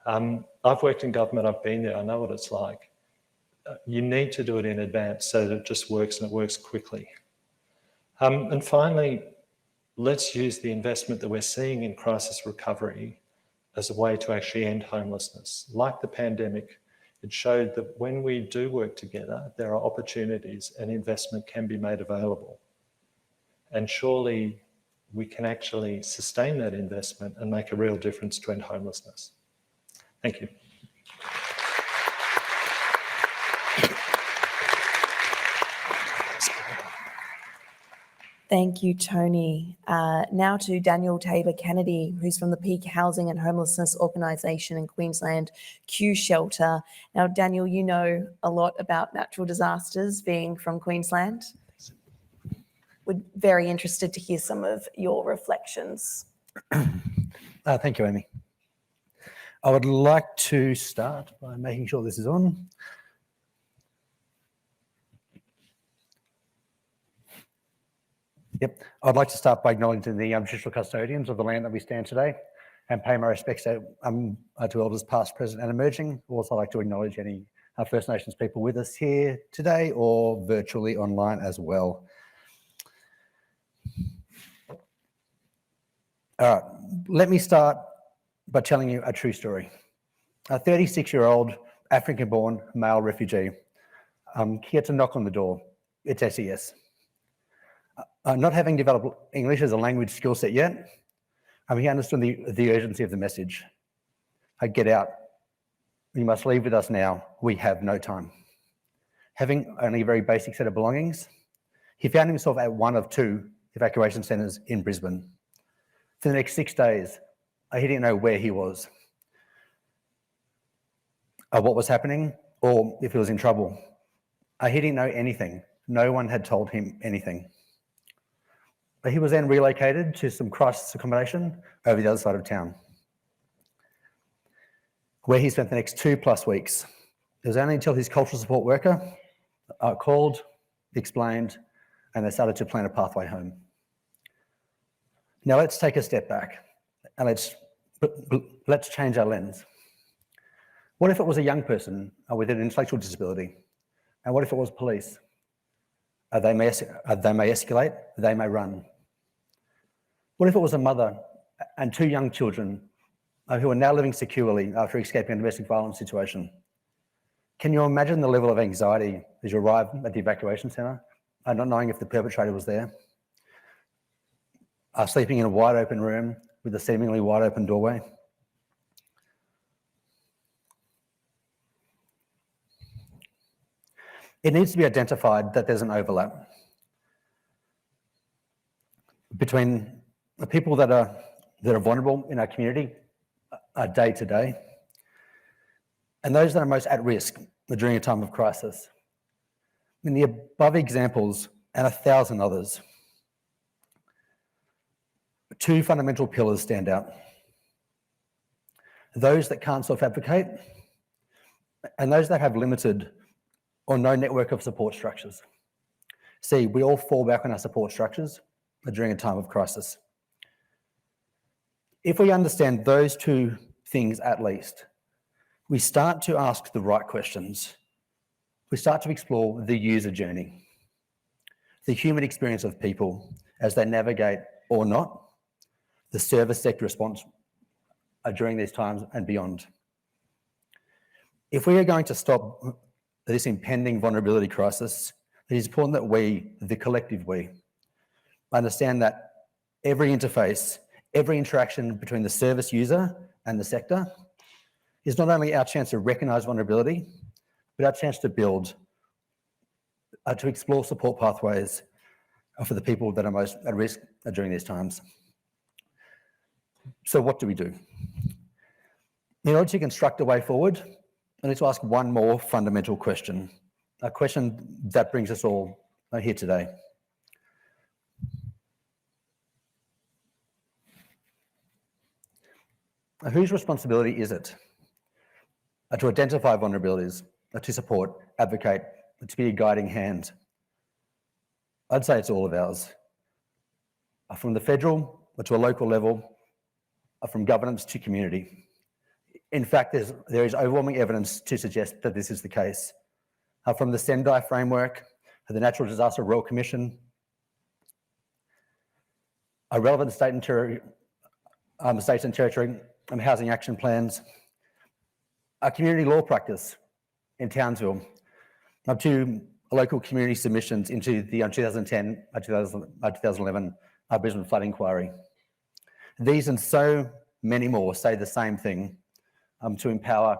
I've worked in government, I've been there, I know what it's like. You need to do it in advance so that it just works and it works quickly. And finally, let's use the investment that we're seeing in crisis recovery as a way to actually end homelessness. Like the pandemic, it showed that when we do work together, there are opportunities and investment can be made available. And surely we can actually sustain that investment and make a real difference to end homelessness. Thank you. Thank you, Tony. Now to Daniel Tabor Kennedy, who's from the Peak Housing and Homelessness Organisation in Queensland, Q Shelter. Now, Daniel, you know a lot about natural disasters, being from Queensland. We're very interested to hear some of your reflections. Thank you, Amy. I would like to start by making sure this is on. Yep, I'd like to start by acknowledging the traditional custodians of the land that we stand today and pay my respects to elders past, present and emerging. I'd also like to acknowledge any First Nations people with us here today or virtually online as well. All right, let me start by telling you a true story. A 36-year-old African-born male refugee. He gets a knock on the door. It's SES. Not having developed English as a language skill set yet, he understood the urgency of the message. Get out. You must leave with us now. We have no time. having only a very basic set of belongings. He found himself at one of 2 evacuation centres in Brisbane. For the next 6 days, he didn't know where he was, or what was happening, or if he was in trouble. He didn't know anything. No one had told him anything. But he was then relocated to some crisis accommodation over the other side of town, where he spent the next 2+ weeks. It was only until his cultural support worker called, explained, and they started to plan a pathway home. Now let's take a step back and let's change our lens. What if it was a young person with an intellectual disability? And what if it was police? They may escalate, they may run. What if it was a mother and 2 young children who are now living securely after escaping a domestic violence situation? Can you imagine the level of anxiety as you arrive at the evacuation centre, not knowing if the perpetrator was there? Sleeping in a wide open room with a seemingly wide open doorway? It needs to be identified that there's an overlap between the people that are vulnerable in our community day to day and those that are most at risk during a time of crisis. In the above examples and 1,000 others, 2 fundamental pillars stand out. Those that can't self-advocate and those that have limited or no network of support structures. See, we all fall back on our support structures during a time of crisis. If we understand those 2 things at least, we start to ask the right questions. We start to explore the user journey, the human experience of people as they navigate or not the service sector response during these times and beyond. If we are going to stop this impending vulnerability crisis, it is important that we, the collective we, understand that every interface, every interaction between the service user and the sector is not only our chance to recognise vulnerability, but our chance to build, to explore support pathways for the people that are most at risk during these times. So what do we do? In order to construct a way forward, I need to ask one more fundamental question, a question that brings us all here today. Whose responsibility is it to identify vulnerabilities, to support, advocate, to be a guiding hand? I'd say it's all of ours. From the federal to a local level, from governance to community. In fact, there is overwhelming evidence to suggest that this is the case. From the Sendai framework, the Natural Disaster Royal Commission, a relevant state and territory housing action plans, a community law practice in Townsville, up to local community submissions into the 2010-2011 Brisbane flood inquiry. These and so many more say the same thing, to empower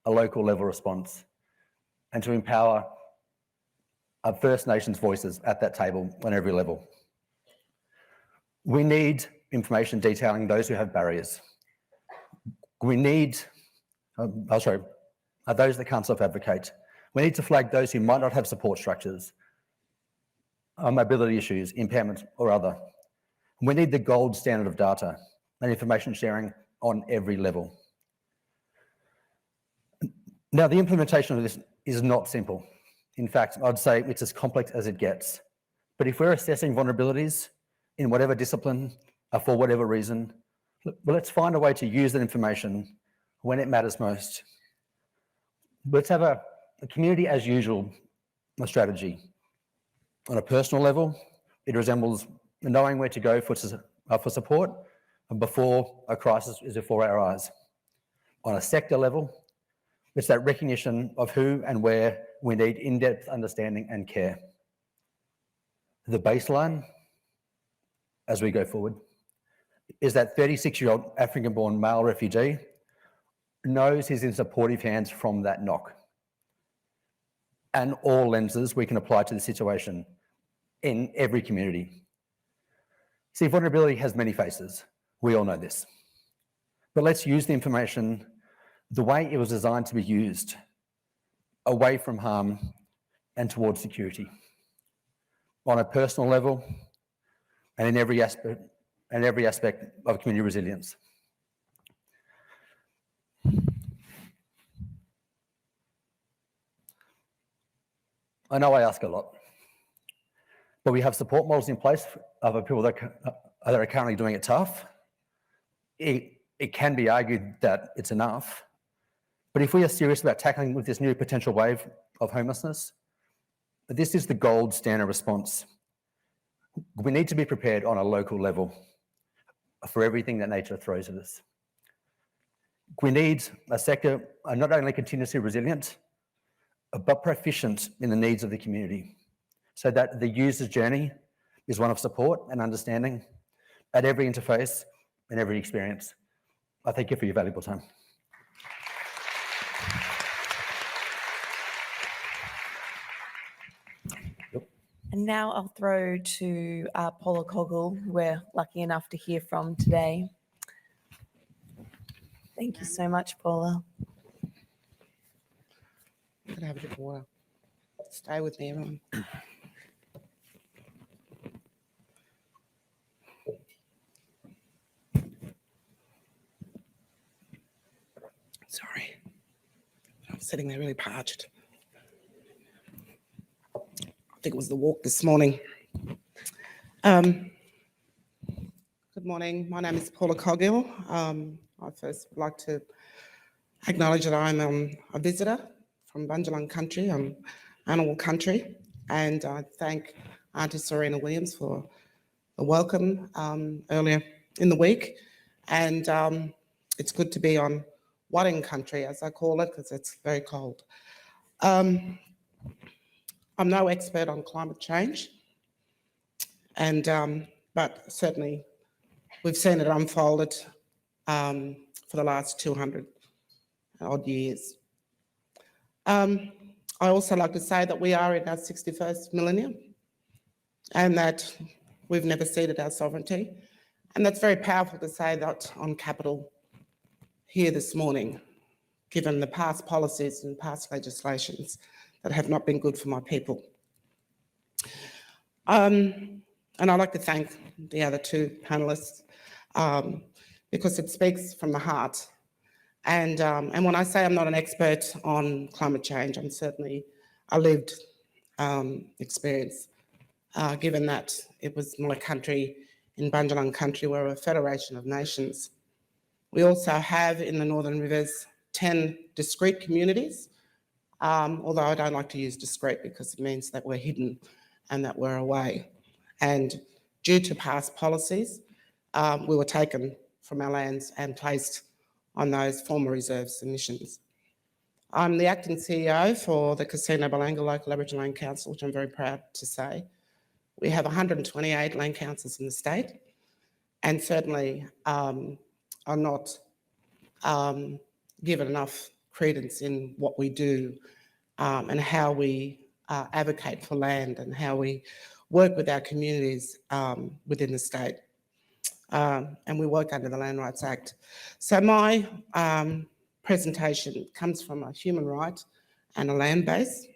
a local level response and to empower First Nations voices at that table on every level. We need information detailing those who have barriers. We need, those that can't self-advocate. We need to flag those who might not have support structures, mobility issues, impairment or other. We need the gold standard of data and information sharing on every level. Now, the implementation of this is not simple. In fact, I'd say it's as complex as it gets. But if we're assessing vulnerabilities in whatever discipline, for whatever reason, well, let's find a way to use that information when it matters most. Let's have a community as usual strategy. On a personal level, it resembles knowing where to go for support before a crisis is before our eyes. On a sector level, it's that recognition of who and where we need in-depth understanding and care. The baseline, as we go forward, is that 36-year-old African-born male refugee knows he's in supportive hands from that knock. and all lenses we can apply to the situation in every community. See, vulnerability has many faces. We all know this. But let's use the information the way it was designed to be used, away from harm and towards security, on a personal level and in every aspect of community resilience. I know I ask a lot, but we have support models in place of people that are currently doing it tough. It can be argued that it's enough, but if we are serious about tackling with this new potential wave of homelessness, this is the gold standard response. We need to be prepared on a local level for everything that nature throws at us. We need a sector not only continuously resilient, but proficient in the needs of the community, so that the user's journey is one of support and understanding at every interface and every experience. I thank you for your valuable time. And now I'll throw to Paula Coghill, who we're lucky enough to hear from today. Thank you so much, Paula. Could I have a drink of water? Stay with me, everyone. Sorry. I'm sitting there really parched. I think it was the walk this morning. Good morning. My name is Paula Coghill. I first would like to acknowledge that I'm a visitor from Bundjalung country, Animal country, and I thank Auntie Serena Williams for the welcome earlier in the week. And it's good to be on Wadding country, as I call it, because it's very cold. I'm no expert on climate change, and but certainly we've seen it unfolded for the last 200 odd years. I also like to say that we are in our 61st millennium and that we've never ceded our sovereignty. And that's very powerful to say that on Capitol here this morning, given the past policies and past legislations that have not been good for my people. And I'd like to thank the other two panellists because it speaks from the heart. And when I say I'm not an expert on climate change, I'm certainly a lived experience, given that it was my country in Bundjalung country, we're a federation of nations. We also have in the Northern Rivers 10 discrete communities, although I don't like to use discrete because it means that we're hidden and that we're away. And due to past policies, we were taken from our lands and placed on those former reserves and missions. I'm the acting CEO for the Casino Balanga Local Aboriginal Land Council, which I'm very proud to say. We have 128 land councils in the state, and certainly are not given enough credence in what we do and how we advocate for land and how we work with our communities within the state. And we work under the Land Rights Act. So my presentation comes from a human right and a land base.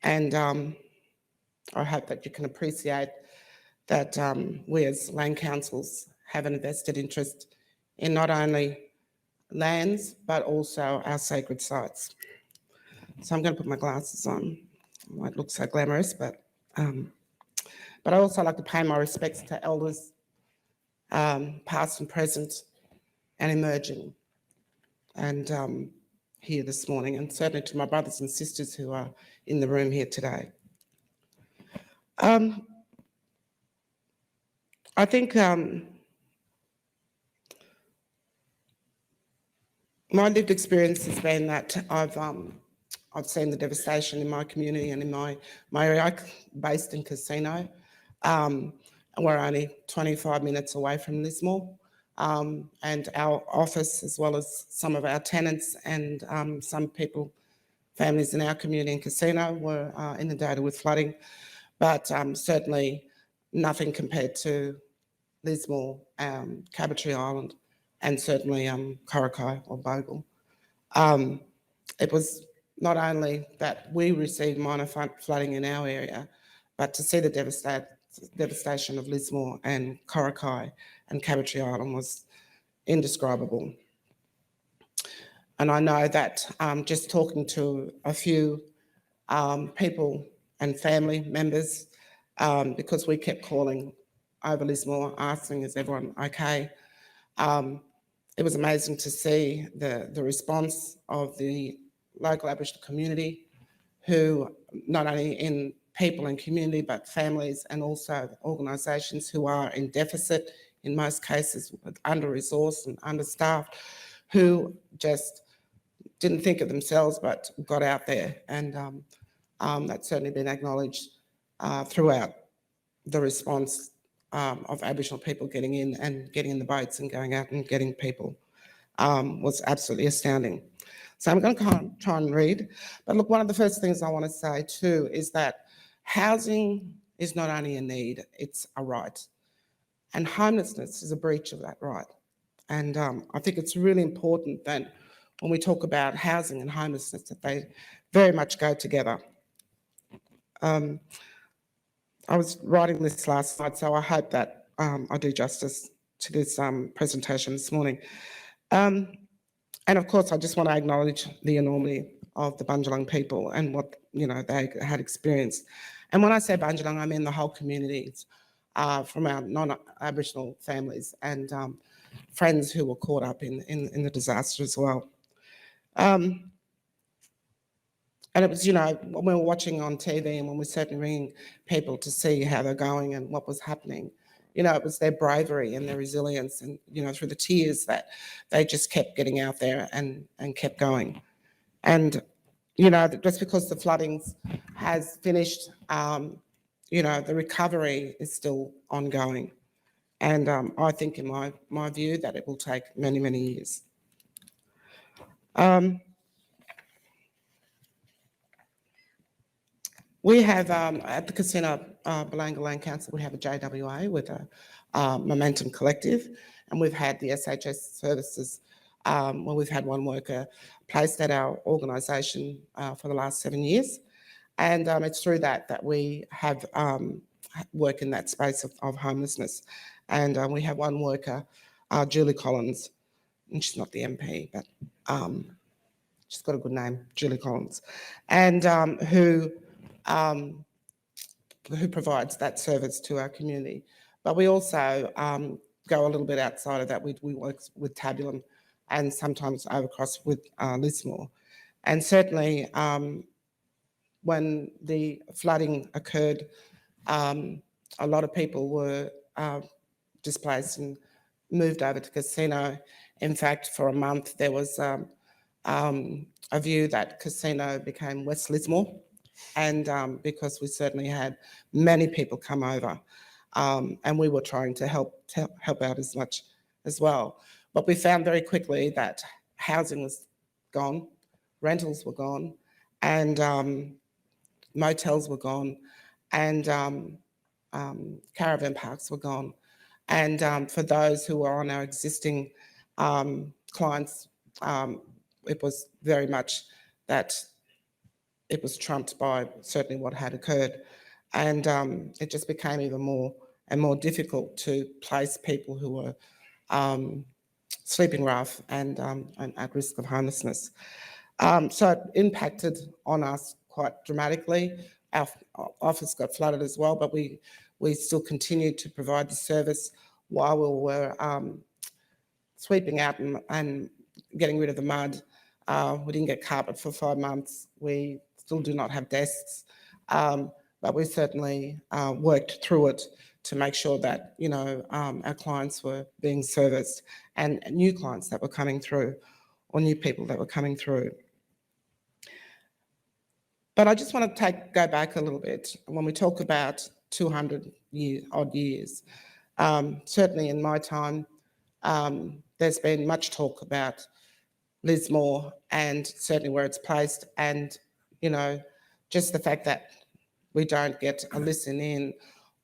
And I hope that you can appreciate that we as land councils have an invested interest in not only lands, but also our sacred sites. So I'm going to put my glasses on. It might look so glamorous, but I also like to pay my respects to elders, past and present, and emerging, and here this morning, and certainly to my brothers and sisters who are in the room here today. I think my lived experience has been that I've seen the devastation in my community and in my area, based in Casino. We're only 25 minutes away from Lismore, and our office, as well as some of our tenants and some people families in our community in Casino were inundated with flooding, but certainly nothing compared to Lismore, Cabotry Island, and certainly Corokai or Bogle. It was not only that we received minor flooding in our area, but to see the devastation of Lismore and Corokai and Cabotry Island was indescribable. And I know that just talking to a few people and family members, because we kept calling over Lismore asking, is everyone okay? It was amazing to see the response of the local Aboriginal community, who not only in people and community, but families and also organisations who are in deficit in most cases, under-resourced and understaffed, who just didn't think of themselves but got out there, and that's certainly been acknowledged throughout the response of Aboriginal people getting in and getting in the boats and going out and getting people was absolutely astounding. So I'm going to try and read, but look, one of the first things I want to say too is that housing is not only a need, it's a right, and homelessness is a breach of that right. And I think it's really important that when we talk about housing and homelessness, that they very much go together. I was writing this last night, so I hope that I do justice to this presentation this morning. And of course, I just want to acknowledge the enormity of the Bundjalung people and what they had experienced. And when I say Bundjalung, I mean the whole communities from our non-Aboriginal families and friends who were caught up in the disaster as well. And it was, when we were watching on TV and when we were certainly ringing people to see how they're going and what was happening, it was their bravery and their resilience and, through the tears that they just kept getting out there and kept going. And, just because the floodings has finished, the recovery is still ongoing. And I think in my view that it will take many, many years. We have, at the Casino Balanga Land Council, we have a JWA with a Momentum Collective, and we've had the SHS services where we've had one worker placed at our organisation for the last 7 years. And it's through that we have work in that space of homelessness. And we have one worker, Julie Collins, and she's not the MP, but she's got a good name, Julie Collins, and who provides that service to our community. But we also go a little bit outside of that. We work with Tabulum and sometimes overcross with Lismore. And certainly when the flooding occurred, a lot of people were displaced and moved over to Casino. In fact, for a month, there was a view that Casino became West Lismore. And because we certainly had many people come over, and we were trying to help out as much as well. But we found very quickly that housing was gone, rentals were gone, and motels were gone, and caravan parks were gone. And for those who were on our existing clients, it was very much that it was trumped by certainly what had occurred. And it just became even more and more difficult to place people who were sleeping rough and at risk of homelessness. So it impacted on us quite dramatically. Our office got flooded as well, but we still continued to provide the service while we were sweeping out and getting rid of the mud. We didn't get carpet for 5 months. We still do not have desks, but we certainly worked through it to make sure that our clients were being serviced and new clients that were coming through or new people that were coming through. But I just want to go back a little bit. When we talk about 200 odd years, certainly in my time, there's been much talk about Lismore and certainly where it's placed and you know, just the fact that we don't get a listen in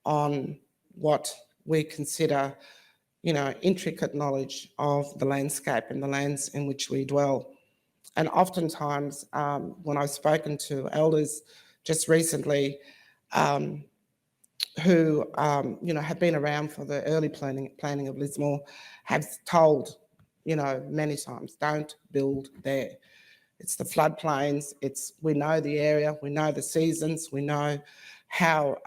on what we consider, you know, intricate knowledge of the landscape and the lands in which we dwell. And oftentimes, when I've spoken to elders just recently, who you know, have been around for the early planning of Lismore, have told, you know, many times, don't build there. It's the floodplains. We know the area, we know the seasons, we know how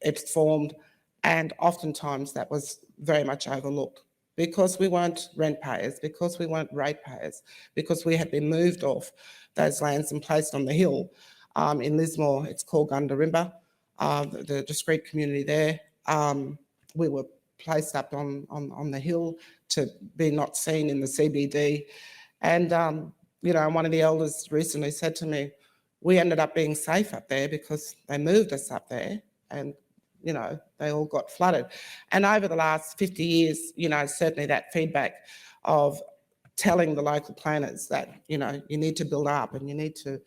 it's formed, and oftentimes that was very much overlooked because we weren't rent payers, because we weren't rate payers, because we had been moved off those lands and placed on the hill. In Lismore, it's called Gundarimba, the discrete community there. We were placed up on the hill to be not seen in the CBD. And, you know, one of the elders recently said to me, we ended up being safe up there because they moved us up there and, you know, they all got flooded. And over the last 50 years, you know, certainly that feedback of telling the local planners that, you know, you need to build up and you need to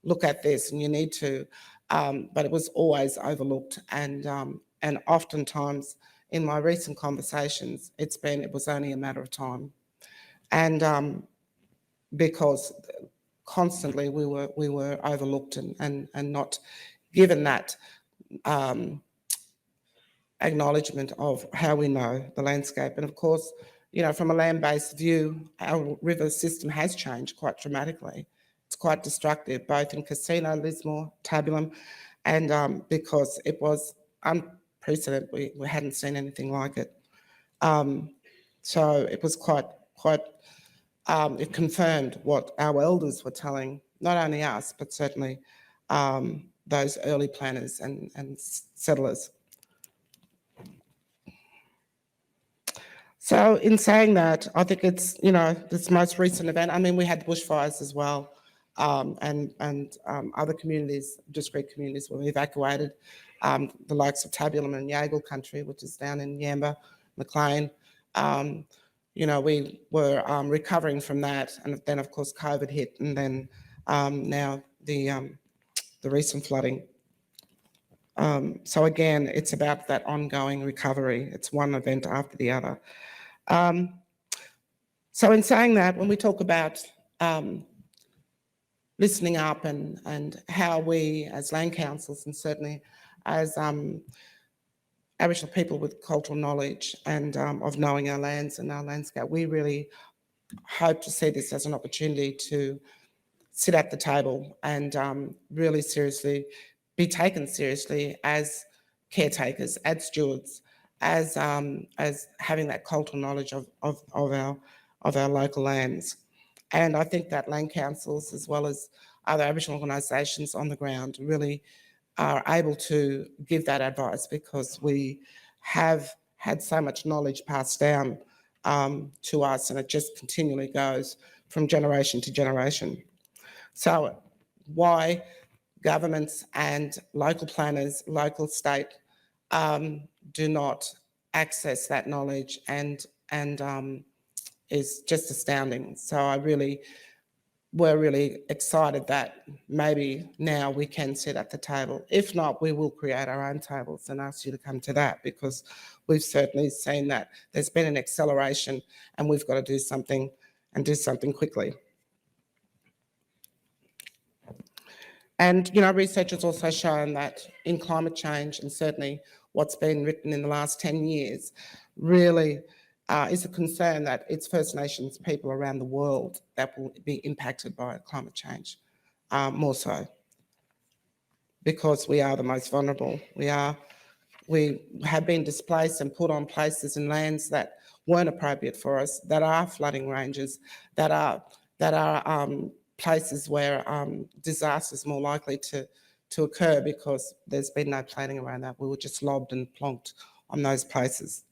look at this and you need to, but it was always overlooked. And oftentimes in my recent conversations, it was only a matter of time. And because constantly we were overlooked and not given that acknowledgement of how we know the landscape. And of course, you know, from a land-based view, our river system has changed quite dramatically. It's quite destructive, both in Casino, Lismore, Tabulum, and because it was unprecedented, we hadn't seen anything like it. So it was quite, it confirmed what our elders were telling, not only us, but certainly those early planners and settlers. So in saying that, I think it's, you know, this most recent event, I mean, we had bushfires as well, and other communities, discrete communities were evacuated, the likes of Tabulum and Yagle country, which is down in Yamba, Maclean. You know, we were recovering from that, and then of course COVID hit, and then now the recent flooding. So again, it's about that ongoing recovery. It's one event after the other. So in saying that, when we talk about listening up and how we as land councils and certainly as Aboriginal people with cultural knowledge and of knowing our lands and our landscape, we really hope to see this as an opportunity to sit at the table and really seriously be taken seriously as caretakers, as stewards, as having that cultural knowledge of our local lands. And I think that land councils, as well as other Aboriginal organisations on the ground, really are able to give that advice because we have had so much knowledge passed down to us, and it just continually goes from generation to generation. So why governments and local planners, local, state, do not access that knowledge and is just astounding. So we're really excited that maybe now we can sit at the table. If not, we will create our own tables and ask you to come to that, because we've certainly seen that there's been an acceleration and we've got to do something and do something quickly. And, you know, research has also shown that in climate change, and certainly what's been written in the last 10 years, really is a concern that it's First Nations people around the world that will be impacted by climate change, more so, because we are the most vulnerable. We have been displaced and put on places and lands that weren't appropriate for us, that are flooding ranges, that are places where disasters are more likely to occur because there's been no planning around that. We were just lobbed and plonked on those places.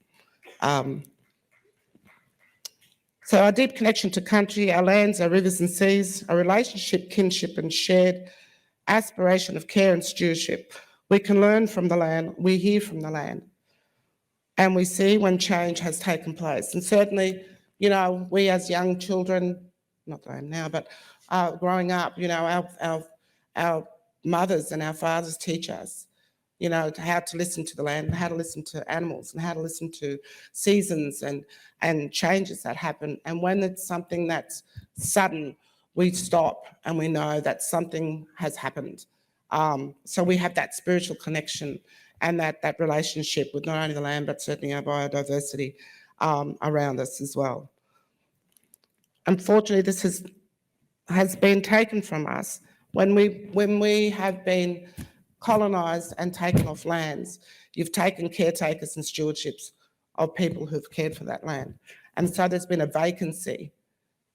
So our deep connection to country, our lands, our rivers and seas, our relationship, kinship and shared aspiration of care and stewardship. We can learn from the land, we hear from the land, and we see when change has taken place. And certainly, you know, we as young children, not that I am now, but growing up, you know, our mothers and our fathers teach us, you know, how to listen to the land, and how to listen to animals, and how to listen to seasons and changes that happen. And when it's something that's sudden, we stop and we know that something has happened. So we have that spiritual connection and that relationship with not only the land, but certainly our biodiversity around us as well. Unfortunately, this has been taken from us when we have been colonised and taken off lands. You've taken caretakers and stewardships of people who've cared for that land. And so there's been a vacancy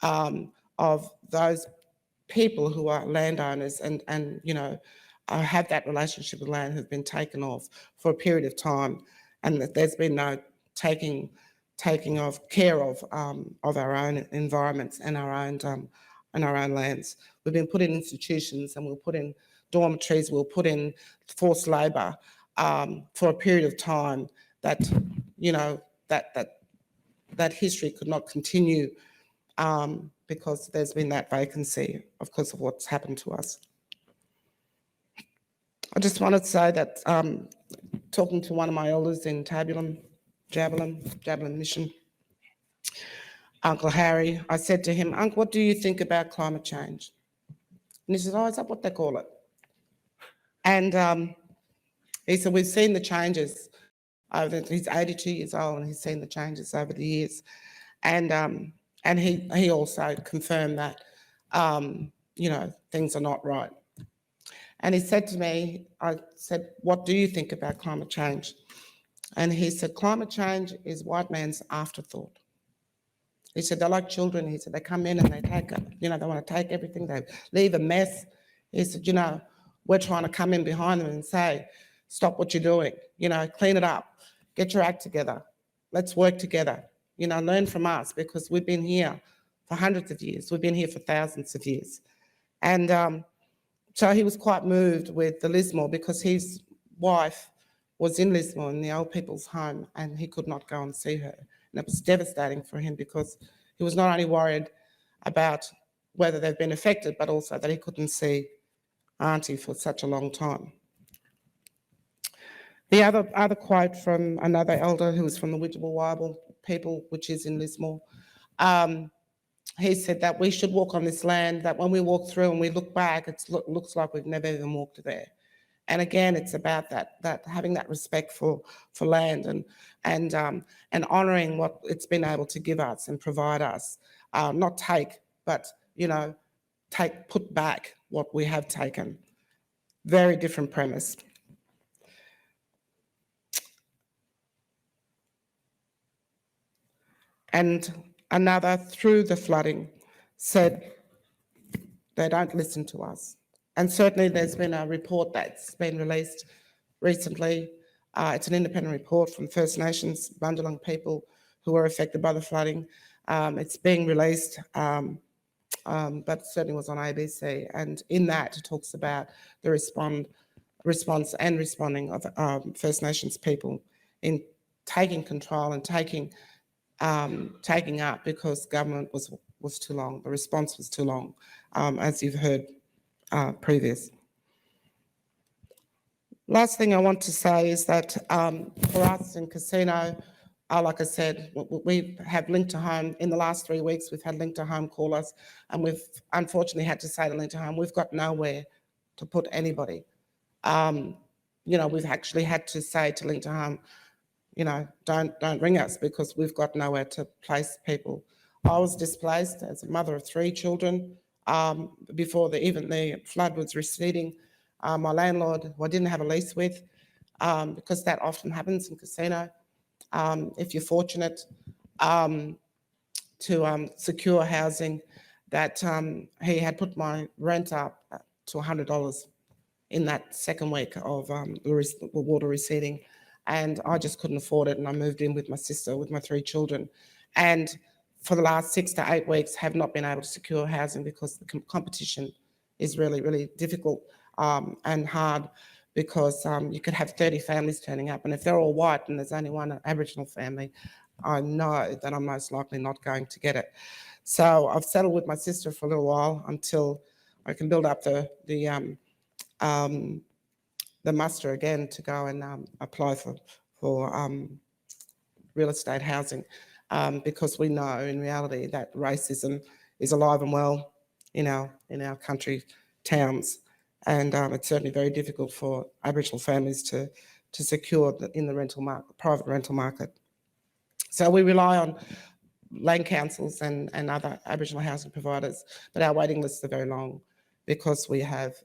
of those people who are landowners and you know, have that relationship with land, who've been taken off for a period of time, and that there's been no taking of care of our own environments and our own lands. We've been put in institutions, and we'll put in dormitories, we'll put in forced labour for a period of time that, you know, that history could not continue because there's been that vacancy, of course, of what's happened to us. I just wanted to say that talking to one of my elders in Javelin Mission, Uncle Harry, I said to him, "Uncle, what do you think about climate change?" And he said, "Oh, is that what they call it?" And he said, "We've seen the changes." He's 82 years old, and he's seen the changes over the years. And he also confirmed that, you know, things are not right. And he said to me, I said, "What do you think about climate change?" And he said, "Climate change is white man's afterthought." He said, "They're like children." He said, "They come in and they take, you know, they want to take everything, they leave a mess." He said, "You know, we're trying to come in behind them and say, stop what you're doing, you know, clean it up, get your act together, let's work together, you know, learn from us, because we've been here for hundreds of years, we've been here for thousands of years." And so he was quite moved with the Lismore, because his wife was in Lismore in the old people's home, and he could not go and see her. And it was devastating for him, because he was not only worried about whether they've been affected, but also that he couldn't see Auntie for such a long time. The other quote from another elder who was from the Widjabul people, which is in Lismore, he said that we should walk on this land, that when we walk through and we look back, it looks like we've never even walked there. And again, it's about that having that respect for land and honouring what it's been able to give us and provide us. Not take, but, you know, put back what we have taken. Very different premise. And another, through the flooding, said they don't listen to us. And certainly there's been a report that's been released recently. It's an independent report from First Nations, Bundjalung people who were affected by the flooding. It's being released, but certainly was on ABC. And in that, it talks about the response and responding of First Nations people in taking control and taking up, because government was too long, the response was too long, as you've heard previous. Last thing I want to say is that for us in Casino, like I said, we have Link to Home. In the last 3 weeks, we've had Link to Home call us, and we've unfortunately had to say to Link to Home, we've got nowhere to put anybody. You know, we've actually had to say to Link to Home, you know, don't ring us, because we've got nowhere to place people. I was displaced as a mother of 3 children before even the flood was receding. My landlord, who I didn't have a lease with, because that often happens in Casino, if you're fortunate to secure housing, that he had put my rent up to $100 in that second week of the water receding. And I just couldn't afford it, and I moved in with my sister, with my 3 children. And for the last 6 to 8 weeks, have not been able to secure housing, because the competition is really, really difficult and hard, because you could have 30 families turning up, and if they're all white and there's only one Aboriginal family, I know that I'm most likely not going to get it. So I've settled with my sister for a little while until I can build up the the muster again to go and apply for real estate housing, because we know in reality that racism is alive and well in our country towns, and it's certainly very difficult for Aboriginal families to secure in the rental market, private rental market. So we rely on land councils and other Aboriginal housing providers, but our waiting lists are very long because we have,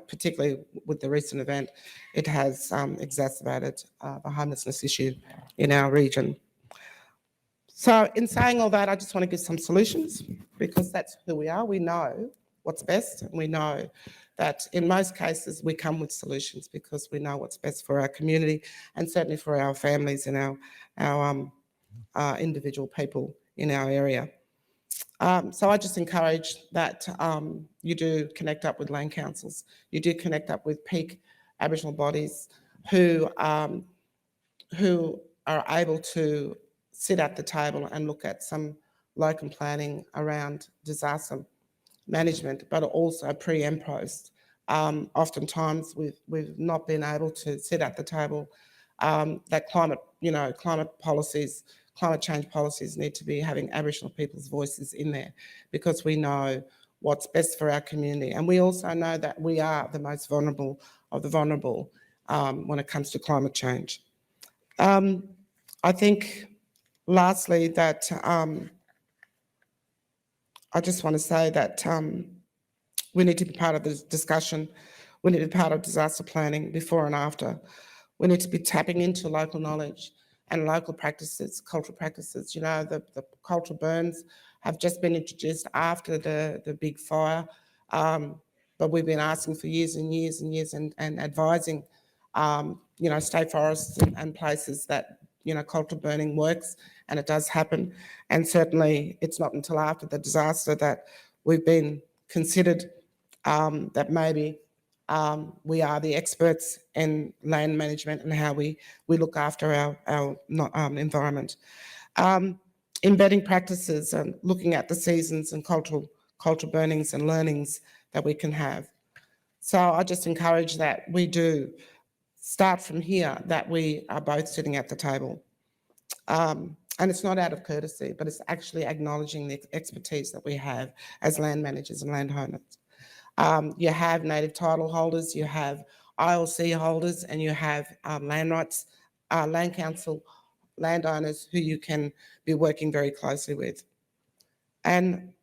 particularly with the recent event, it has exacerbated the homelessness issue in our region. So in saying all that, I just want to give some solutions, because that's who we are. We know what's best, and we know that in most cases we come with solutions because we know what's best for our community and certainly for our families and our individual people in our area. So I just encourage that you do connect up with land councils, you do connect up with peak Aboriginal bodies who are able to sit at the table and look at some local planning around disaster management, but also pre and post. Oftentimes we've not been able to sit at the table. That climate change policies need to be having Aboriginal people's voices in there, because we know what's best for our community. And we also know that we are the most vulnerable of the vulnerable when it comes to climate change. I think lastly that I just want to say that we need to be part of the discussion. We need to be part of disaster planning before and after. We need to be tapping into local knowledge and local practices, cultural practices. The cultural burns have just been introduced after the big fire, but we've been asking for years and years and years and advising, state forests and places that, cultural burning works, and it does happen. And certainly it's not until after the disaster that we've been considered that maybe we are the experts in land management and how we look after our environment. Embedding practices and looking at the seasons and cultural burnings and learnings that we can have. So I just encourage that we do start from here, that we are both sitting at the table. And it's not out of courtesy, but it's actually acknowledging the expertise that we have as land managers and landowners. You have native title holders, you have ILC holders, and you have land rights, land council landowners who you can be working very closely with. And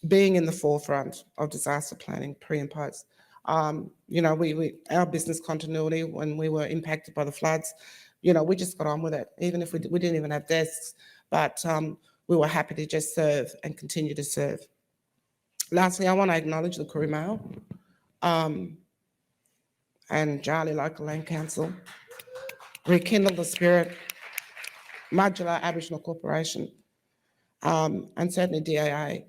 being in the forefront of disaster planning, pre and post. Our business continuity when we were impacted by the floods, we just got on with it, even if we didn't even have desks, but we were happy to just serve and continue to serve. Lastly, I want to acknowledge the Koori Mail and Charlie Local Land Council, Rekindle the Spirit, Modular Aboriginal Corporation, and certainly DAA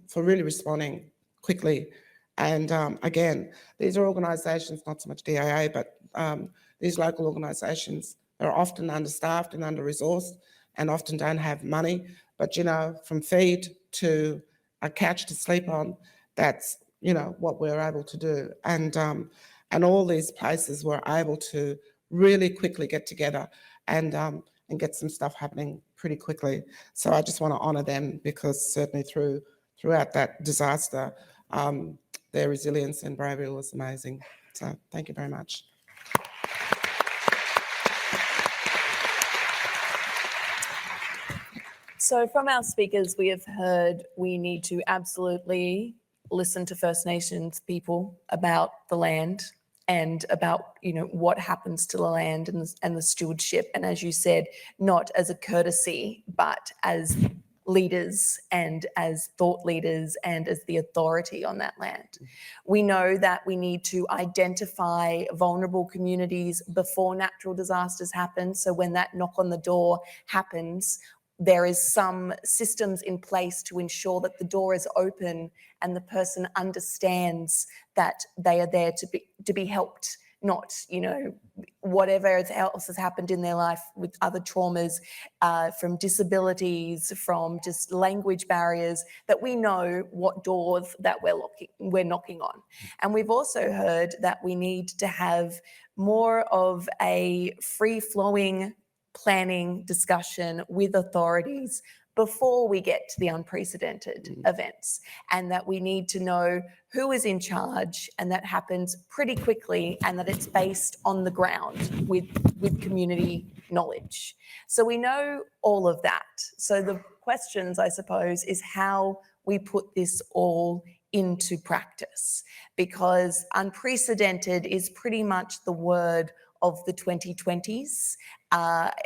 for really responding quickly. And again, these are organisations, not so much DAA, but these local organisations are often understaffed and under-resourced and often don't have money. But, from feed to a couch to sleep on, that's, what we're able to do. And all these places were able to really quickly get together and get some stuff happening pretty quickly. So I just want to honour them, because certainly throughout that disaster, their resilience and bravery was amazing. So thank you very much. So from our speakers, we have heard we need to absolutely listen to First Nations people about the land and about, what happens to the land and the stewardship. And as you said, not as a courtesy, but as leaders and as thought leaders and as the authority on that land. We know that we need to identify vulnerable communities before natural disasters happen. So when that knock on the door happens, there is some systems in place to ensure that the door is open and the person understands that they are there to be helped not, whatever else has happened in their life with other traumas, from disabilities, from just language barriers, that we know what doors that we're knocking on. And we've also heard that we need to have more of a free-flowing planning discussion with authorities before we get to the unprecedented events, and that we need to know who is in charge, and that happens pretty quickly, and that it's based on the ground with community knowledge. So we know all of that. So the questions, I suppose, is how we put this all into practice, because unprecedented is pretty much the word of the 2020s.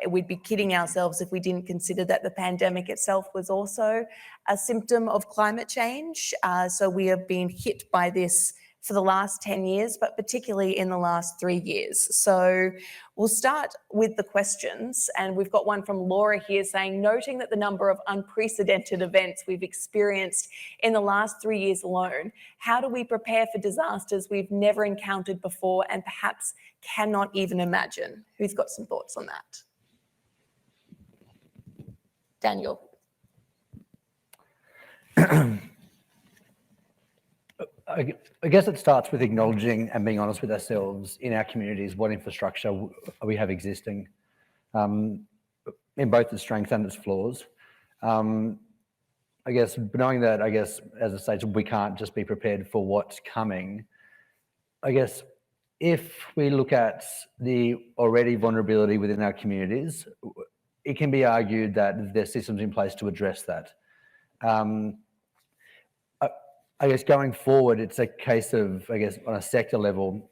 We'd be kidding ourselves if we didn't consider that the pandemic itself was also a symptom of climate change. So we have been hit by this for the last 10 years, but particularly in the last 3 years. So we'll start with the questions, and we've got one from Laura here saying, noting that the number of unprecedented events we've experienced in the last 3 years alone, how do we prepare for disasters we've never encountered before and perhaps cannot even imagine? Who's got some thoughts on that? Daniel. I guess it starts with acknowledging and being honest with ourselves in our communities, what infrastructure we have existing, in both its strengths and its flaws. I guess knowing that, as I say, we can't just be prepared for what's coming. I guess if we look at the already vulnerability within our communities, it can be argued that there's systems in place to address that. I guess going forward, it's a case of, on a sector level,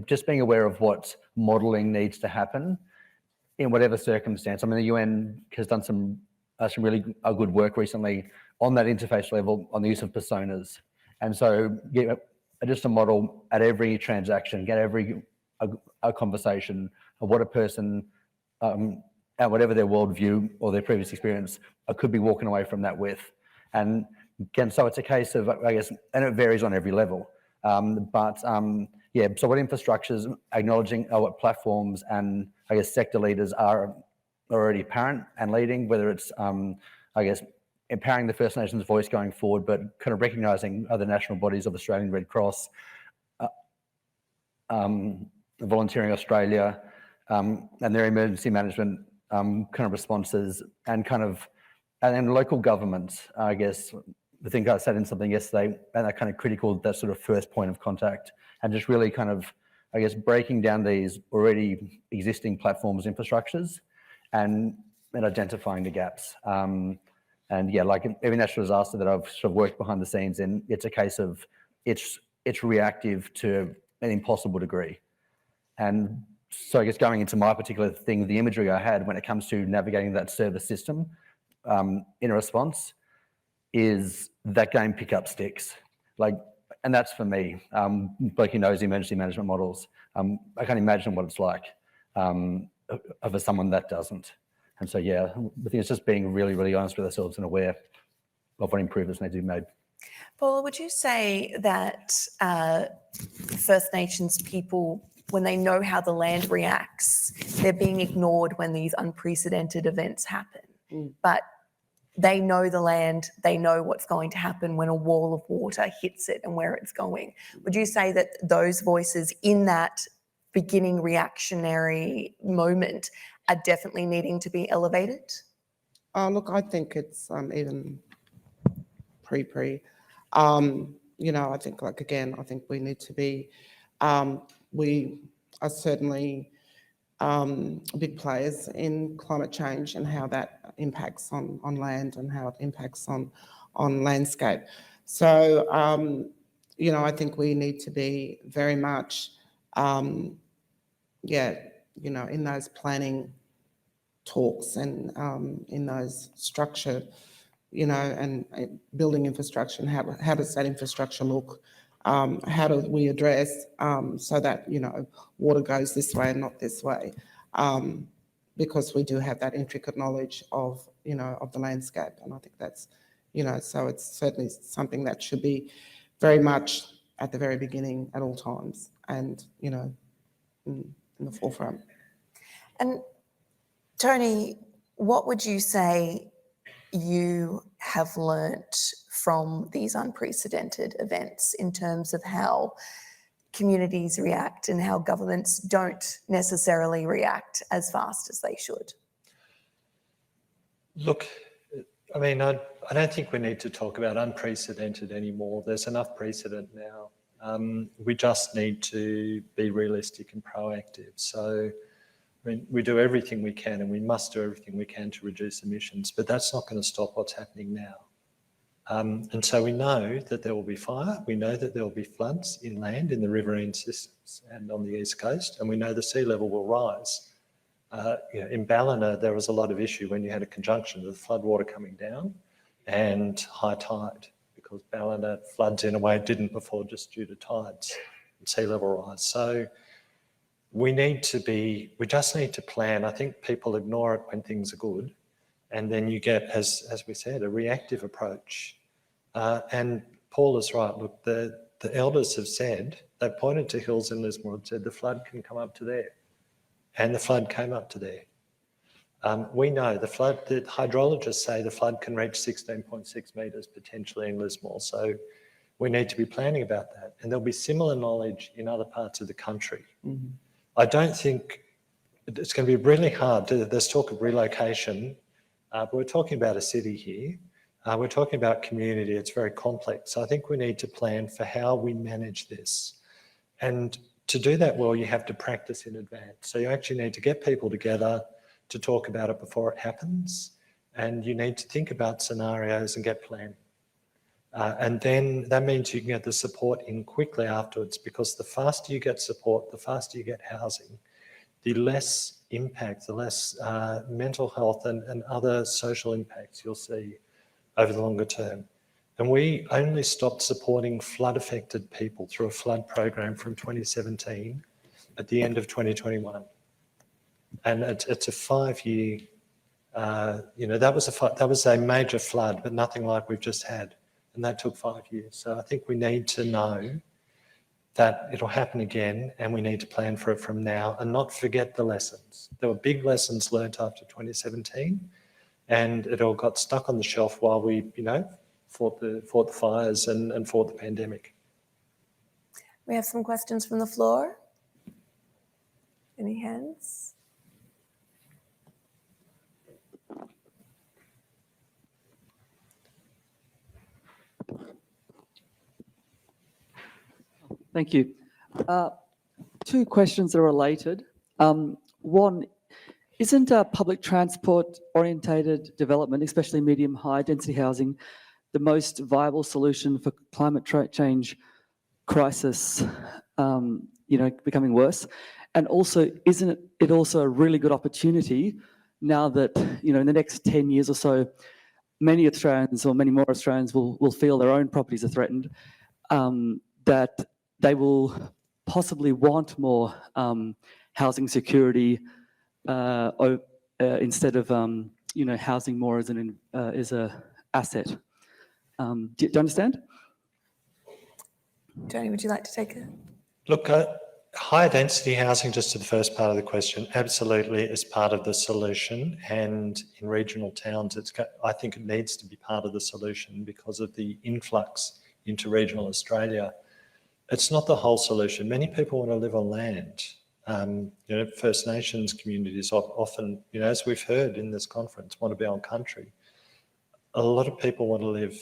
just being aware of what modelling needs to happen in whatever circumstance. I mean, the UN has done some really good work recently on that interface level on the use of personas. And so just a model at every transaction, get a conversation of what a person, and whatever their worldview or their previous experience, could be walking away from that with. And again, so it's a case of, and it varies on every level. So what infrastructures, acknowledging what platforms and sector leaders are already apparent and leading, whether it's, empowering the First Nations voice going forward, but kind of recognising other national bodies of Australian Red Cross, Volunteering Australia, and their emergency management kind of responses, and then local governments, I think I said in something yesterday, and that kind of critical, that sort of first point of contact, and just really kind of, breaking down these already existing platforms, infrastructures, and identifying the gaps. Like every natural disaster that I've sort of worked behind the scenes in, it's a case of it's reactive to an impossible degree. And so going into my particular thing, the imagery I had when it comes to navigating that service system in a response is that game pick up sticks. And that's for me, like who knows emergency management models. I can't imagine what it's like for someone that doesn't. And so, I think it's just being really, really honest with ourselves and aware of what improvements need to be made. Paula, would you say that First Nations people, when they know how the land reacts, they're being ignored when these unprecedented events happen? But they know the land, they know what's going to happen when a wall of water hits it and where it's going. Would you say that those voices in that beginning reactionary moment are definitely needing to be elevated? Look, I think it's even pre. I think I think we need to be, we are certainly big players in climate change and how that impacts on land and how it impacts on landscape. So, I think we need to be very much, in those planning talks and in those structure, and building infrastructure, and how does that infrastructure look? How do we address so that, water goes this way and not this way? Because we do have that intricate knowledge of, of the landscape. And I think that's, so it's certainly something that should be very much at the very beginning at all times. And, in the forefront. And Tony, what would you say you have learnt from these unprecedented events in terms of how communities react and how governments don't necessarily react as fast as they should? Look, I mean, I don't think we need to talk about unprecedented anymore. There's enough precedent now. We just need to be realistic and proactive. So, I mean, we do everything we can, and we must do everything we can to reduce emissions, but that's not going to stop what's happening now. And so we know that there will be fire, we know that there will be floods inland in the riverine systems and on the east coast, and we know the sea level will rise. In Ballina, there was a lot of issue when you had a conjunction of the floodwater coming down and high tide, because Ballina floods in a way it didn't before just due to tides and sea level rise. So we just need to plan. I think people ignore it when things are good, and then you get, as we said, a reactive approach. And Paul is right. Look, the elders have said, they pointed to hills in Lismore and said the flood can come up to there. And the flood came up to there. We know the hydrologists say the flood can reach 16.6 metres potentially in Lismore. So we need to be planning about that. And there'll be similar knowledge in other parts of the country. Mm-hmm. I don't think it's going to be really hard. There's talk of relocation, but we're talking about a city here. We're talking about community. It's very complex. So I think we need to plan for how we manage this. And to do that well, you have to practice in advance. So you actually need to get people together to talk about it before it happens. And you need to think about scenarios and get planning. And then that means you can get the support in quickly afterwards, because the faster you get support, the faster you get housing, the less impact, the less mental health and other social impacts you'll see over the longer term. And we only stopped supporting flood-affected people through a flood program from 2017 at the end of 2021. And it's a 5-year, that was a major flood, but nothing like we've just had. And that took 5 years. So I think we need to know that it'll happen again, and we need to plan for it from now and not forget the lessons. There were big lessons learnt after 2017, and it all got stuck on the shelf while we, fought the fires and fought the pandemic. We have some questions from the floor. Any hands? Thank you. 2 questions that are related. One, isn't public transport orientated development, especially medium high density housing, the most viable solution for climate change crisis, becoming worse? And also, isn't it also a really good opportunity now that, in the next 10 years or so, many Australians or many more Australians will feel their own properties are threatened, that they will possibly want more housing security instead of housing more as an asset. Do you understand? Tony, would you like to take it? Look, higher density housing, just to the first part of the question, absolutely is part of the solution. And in regional towns, I think it needs to be part of the solution because of the influx into regional Australia. It's not the whole solution. Many people want to live on land. First Nations communities often, as we've heard in this conference, want to be on country. A lot of people want to live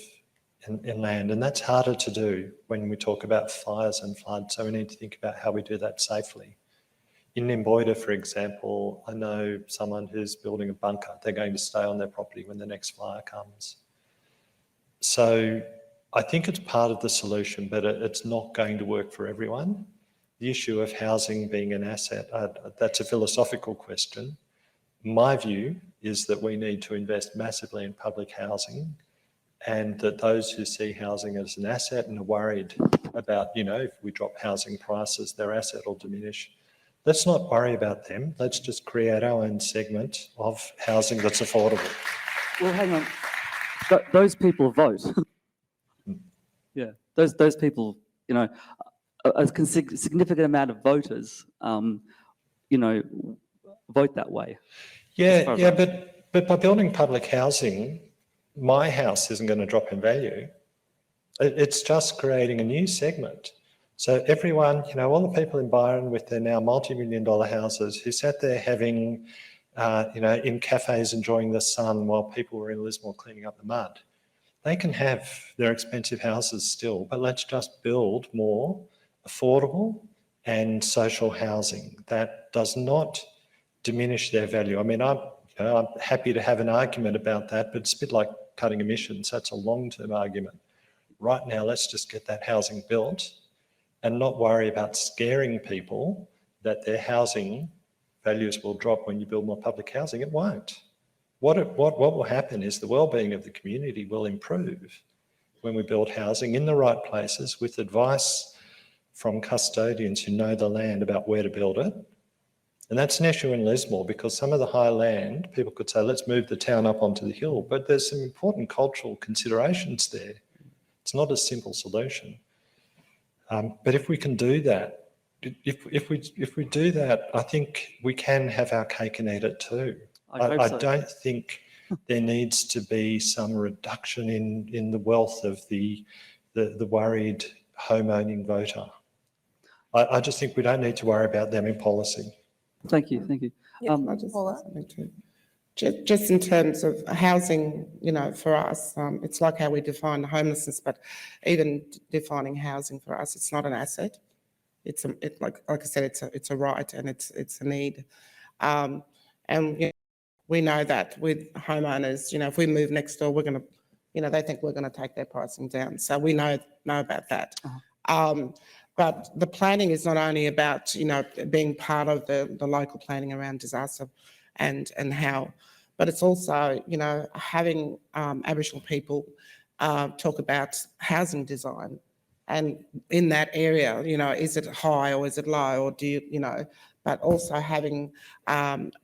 in land, and that's harder to do when we talk about fires and floods. So we need to think about how we do that safely. In Nimboida, for example, I know someone who's building a bunker. They're going to stay on their property when the next fire comes. So I think it's part of the solution, but it's not going to work for everyone. The issue of housing being an asset, that's a philosophical question. My view is that we need to invest massively in public housing, and that those who see housing as an asset and are worried about, if we drop housing prices, their asset will diminish. Let's not worry about them. Let's just create our own segment of housing that's affordable. Well, hang on. Those people vote. Yeah, those people, significant amount of voters, you know, vote that way. Yeah, but by building public housing, my house isn't going to drop in value. It's just creating a new segment. So everyone, you know, all the people in Byron with their now multi-million-dollar houses who sat there having, you know, in cafes enjoying the sun while people were in Lismore cleaning up the mud, they can have their expensive houses still, but let's just build more affordable and social housing that does not diminish their value. I mean, I'm happy to have an argument about that, but it's a bit like cutting emissions. That's a long-term argument. Right now, let's just get that housing built and not worry about scaring people that their housing values will drop when you build more public housing. It won't. What will happen is the well-being of the community will improve when we build housing in the right places with advice from custodians who know the land about where to build it. And that's an issue in Lismore because some of the high land, people could say, let's move the town up onto the hill, but there's some important cultural considerations there. It's not a simple solution. But if we can do that, if we do that, I think we can have our cake and eat it too. I don't think there needs to be some reduction in the wealth of the worried home-owning voter. I just think we don't need to worry about them in policy. Thank you. Yeah, can I just say something too? Just in terms of housing, you know, for us, it's like how we define homelessness, but even defining housing for us, it's not an asset. It's like I said, it's a right and it's a need. And you know, we know that with homeowners, you know, if we move next door, we're going to, you know, they think we're going to take their pricing down. So we know about that. But the planning is not only about, you know, being part of the local planning around disaster and how, but it's also, you know, having Aboriginal people talk about housing design. And in that area, you know, is it high or is it low, or do you know, but also having,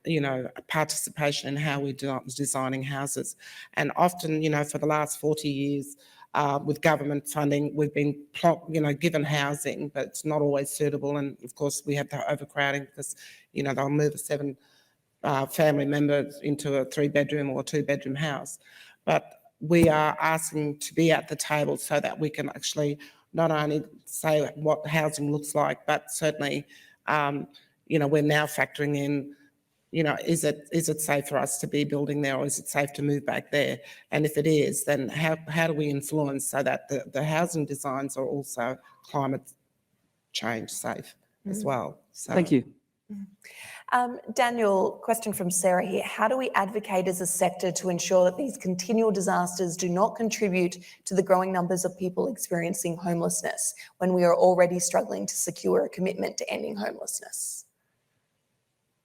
you know, participation in how we're designing houses. And often, you know, for the last 40 years, with government funding, we've been, you know, given housing, but it's not always suitable. And of course, we have the overcrowding because, you know, they'll move a 7 family members into a 3-bedroom or 2-bedroom house. But we are asking to be at the table so that we can actually not only say what housing looks like, but certainly, you know, we're now factoring in, you know, is it safe for us to be building there, or is it safe to move back there? And if it is, then how do we influence so that the housing designs are also climate change safe as well? So, Thank you. Daniel, question from Sarah here. How do we advocate as a sector to ensure that these continual disasters do not contribute to the growing numbers of people experiencing homelessness when we are already struggling to secure a commitment to ending homelessness?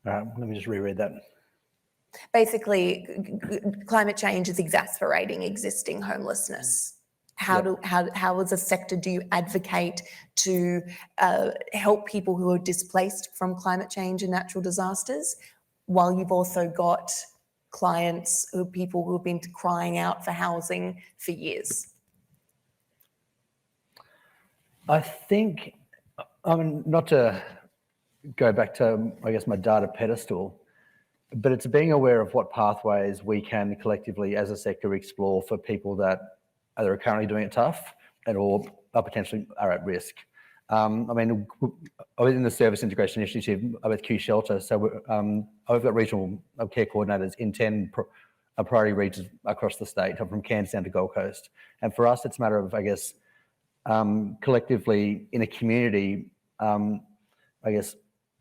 Let me just reread that. Basically, climate change is exacerbating existing homelessness. How as a sector do you advocate to help people who are displaced from climate change and natural disasters, while you've also got clients or people who have been crying out for housing for years? I think, I mean, not to go back to, I guess, my data pedestal, but it's being aware of what pathways we can collectively as a sector explore for people that are currently doing it tough and or potentially are at risk. I mean, within the Service Integration Initiative with Q Shelter, so I've got regional care coordinators in 10 priority regions across the state, from Cairns down to Gold Coast. And for us, it's a matter of, I guess, collectively in a community, I guess,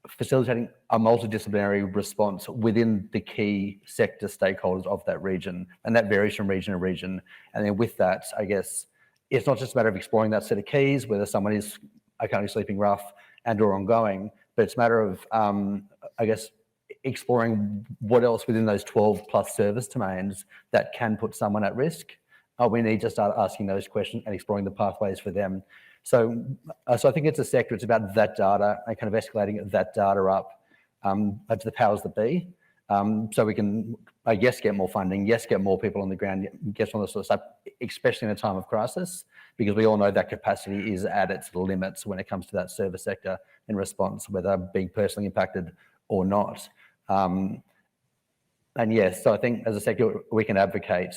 facilitating a multidisciplinary response within the key sector stakeholders of that region. And that varies from region to region. And then with that, I guess, it's not just a matter of exploring that set of keys, whether someone is currently sleeping rough and or ongoing, but it's a matter of, I guess, exploring what else within those 12 plus service domains that can put someone at risk. We need to start asking those questions and exploring the pathways for them. So I think it's a sector, it's about that data and kind of escalating that data up to the powers that be. So we can, yes, get more funding, yes, get more people on the ground, get all this sort of stuff, especially in a time of crisis, because we all know that capacity is at its limits when it comes to that service sector in response, whether being personally impacted or not. And yes, so I think as a sector, we can advocate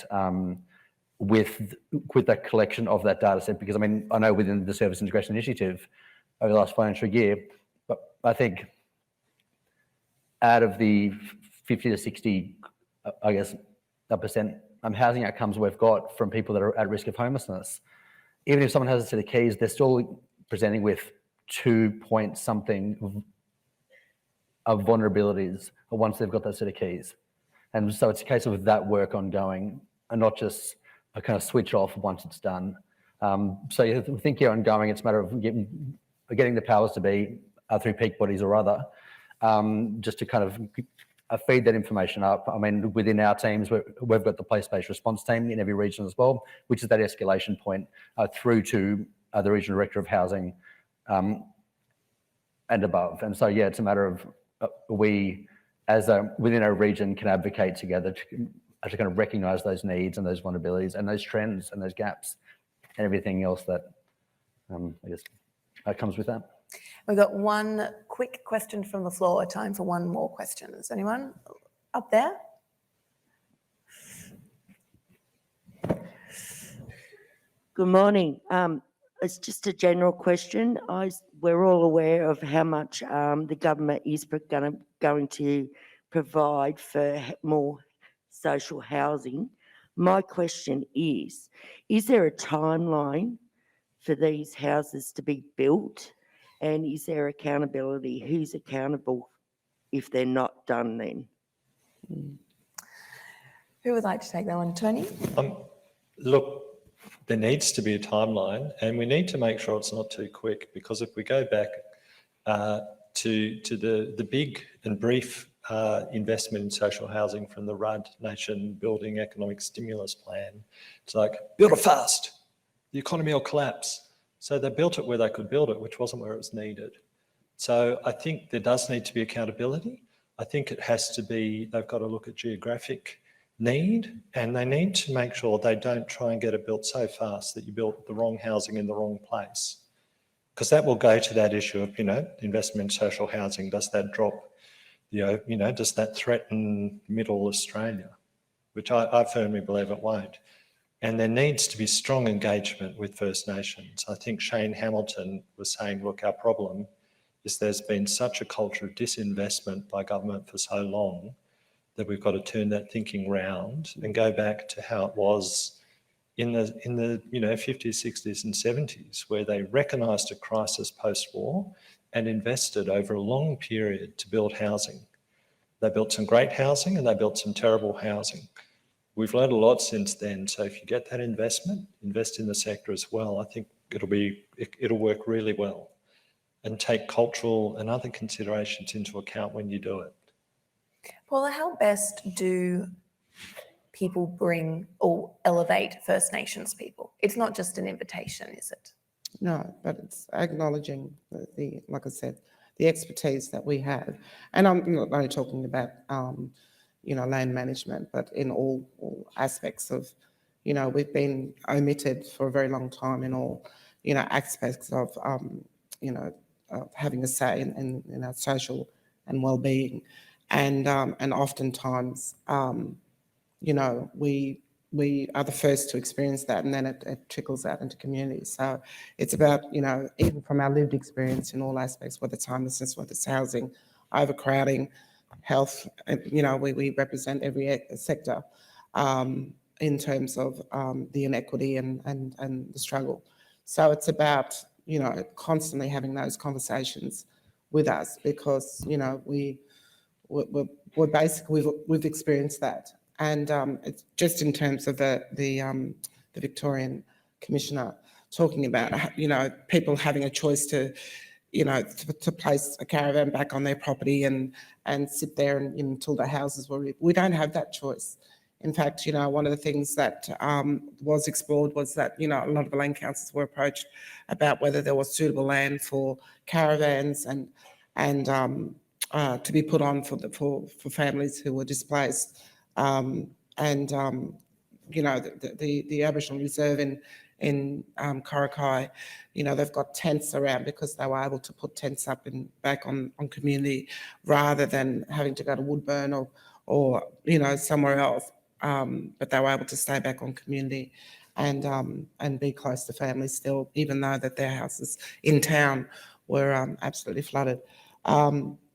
with the collection of that data set, because I mean, I know within the Service Integration Initiative over the last financial year, but I think out of the 50 to 60, I guess, percent housing outcomes we've got from people that are at risk of homelessness, even if someone has a set of keys, they're still presenting with 2 point something of vulnerabilities once they've got that set of keys. And so it's a case of that work ongoing and not just a kind of switch off once it's done. So I think you're ongoing. It's a matter of getting the powers to be through peak bodies or other, just to kind of feed that information up. I mean, within our teams, we've got the place-based response team in every region as well, which is that escalation point through to the regional director of housing and above. And so, yeah, it's a matter of we, as within our region, can advocate together to kind of recognise those needs and those vulnerabilities and those trends and those gaps and everything else that I guess comes with that. We've got one quick question from the floor. Time for one more question. Is anyone up there? Good morning. It's just a general question. We're all aware of how much the government is going to provide for more social housing. My question is there a timeline for these houses to be built? And is there accountability? Who's accountable if they're not done then? Who would like to take that one? Tony? Look, there needs to be a timeline, and we need to make sure it's not too quick, because if we go back to the big and brief investment in social housing from the Rudd Nation Building Economic Stimulus Plan, it's like, build it fast, the economy will collapse. So they built it where they could build it, which wasn't where it was needed. So I think there does need to be accountability. I think it has to be, they've got to look at geographic need, and they need to make sure they don't try and get it built so fast that you built the wrong housing in the wrong place. Because that will go to that issue of, investment in social housing. Does that drop, does that threaten middle Australia? Which I firmly believe it won't. And there needs to be strong engagement with First Nations. I think Shane Hamilton was saying, look, our problem is there's been such a culture of disinvestment by government for so long that we've got to turn that thinking round and go back to how it was in the 50s, 60s and 70s, where they recognised a crisis post-war and invested over a long period to build housing. They built some great housing and they built some terrible housing. We've learned a lot since then. So if you get that investment, invest in the sector as well. I think it'll work really well, and take cultural and other considerations into account when you do it. Paula, how best do people bring or elevate First Nations people? It's not just an invitation, is it? No, but it's acknowledging the like I said, the expertise that we have. And I'm not only talking about, land management, but in all aspects of, we've been omitted for a very long time in all, aspects of, of having a say in our social and well-being. And oftentimes, we are the first to experience that, and then it trickles out into communities. So it's about, even from our lived experience in all aspects, whether it's homelessness, whether it's housing, overcrowding, health, we represent every sector in terms of the inequity and the struggle. So it's about, constantly having those conversations with us, because, we're basically, we've experienced that. And it's just in terms of the Victorian Commissioner talking about, people having a choice to place a caravan back on their property and sit there until their houses were. We don't have that choice. In fact, one of the things that was explored was that, a lot of the land councils were approached about whether there was suitable land for caravans and to be put on for families who were displaced. You know, the Aboriginal Reserve in Corokai, you know, they've got tents around because they were able to put tents up back on community rather than having to go to Woodburn or you know, somewhere else. But they were able to stay back on community and be close to families still, even though that their houses in town were absolutely flooded.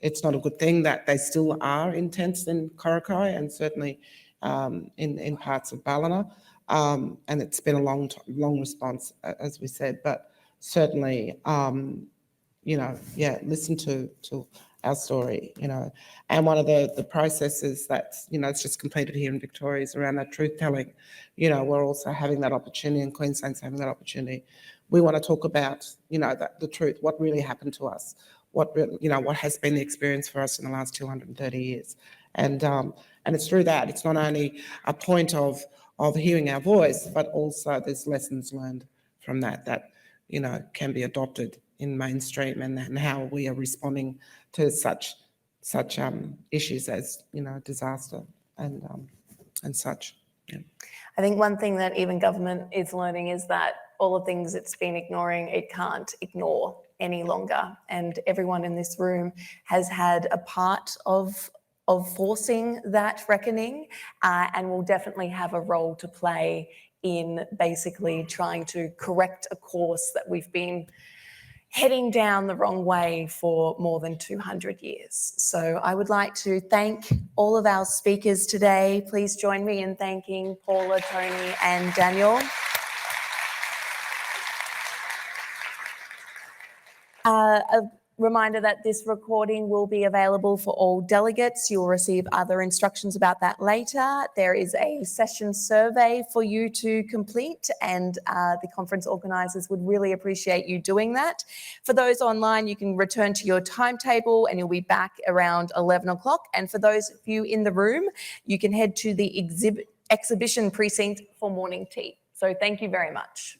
It's not a good thing that they still are in tents in Corokai and certainly in parts of Ballina. And it's been a long response, as we said, but certainly, you know, yeah, listen to our story, you know. And one of the processes that's, you know, it's just completed here in Victoria is around that truth telling. You know, we're also having that opportunity, and Queensland's having that opportunity. We want to talk about, you know, the truth, what really happened to us, what has been the experience for us in the last 230 years. And it's through that, it's not only a point of hearing our voice, but also there's lessons learned from that, you know, can be adopted in mainstream and how we are responding to such issues as, you know, disaster and such. Yeah. I think one thing that even government is learning is that all the things it's been ignoring, it can't ignore any longer. And everyone in this room has had a part of forcing that reckoning and will definitely have a role to play in basically trying to correct a course that we've been heading down the wrong way for more than 200 years. So I would like to thank all of our speakers today. Please join me in thanking Paula, Tony and Daniel. A reminder that this recording will be available for all delegates. You'll receive other instructions about that later. There is a session survey for you to complete, and the conference organisers would really appreciate you doing that. For those online, you can return to your timetable and you'll be back around 11 o'clock. And for those of you in the room, you can head to the exhibition precinct for morning tea. So thank you very much.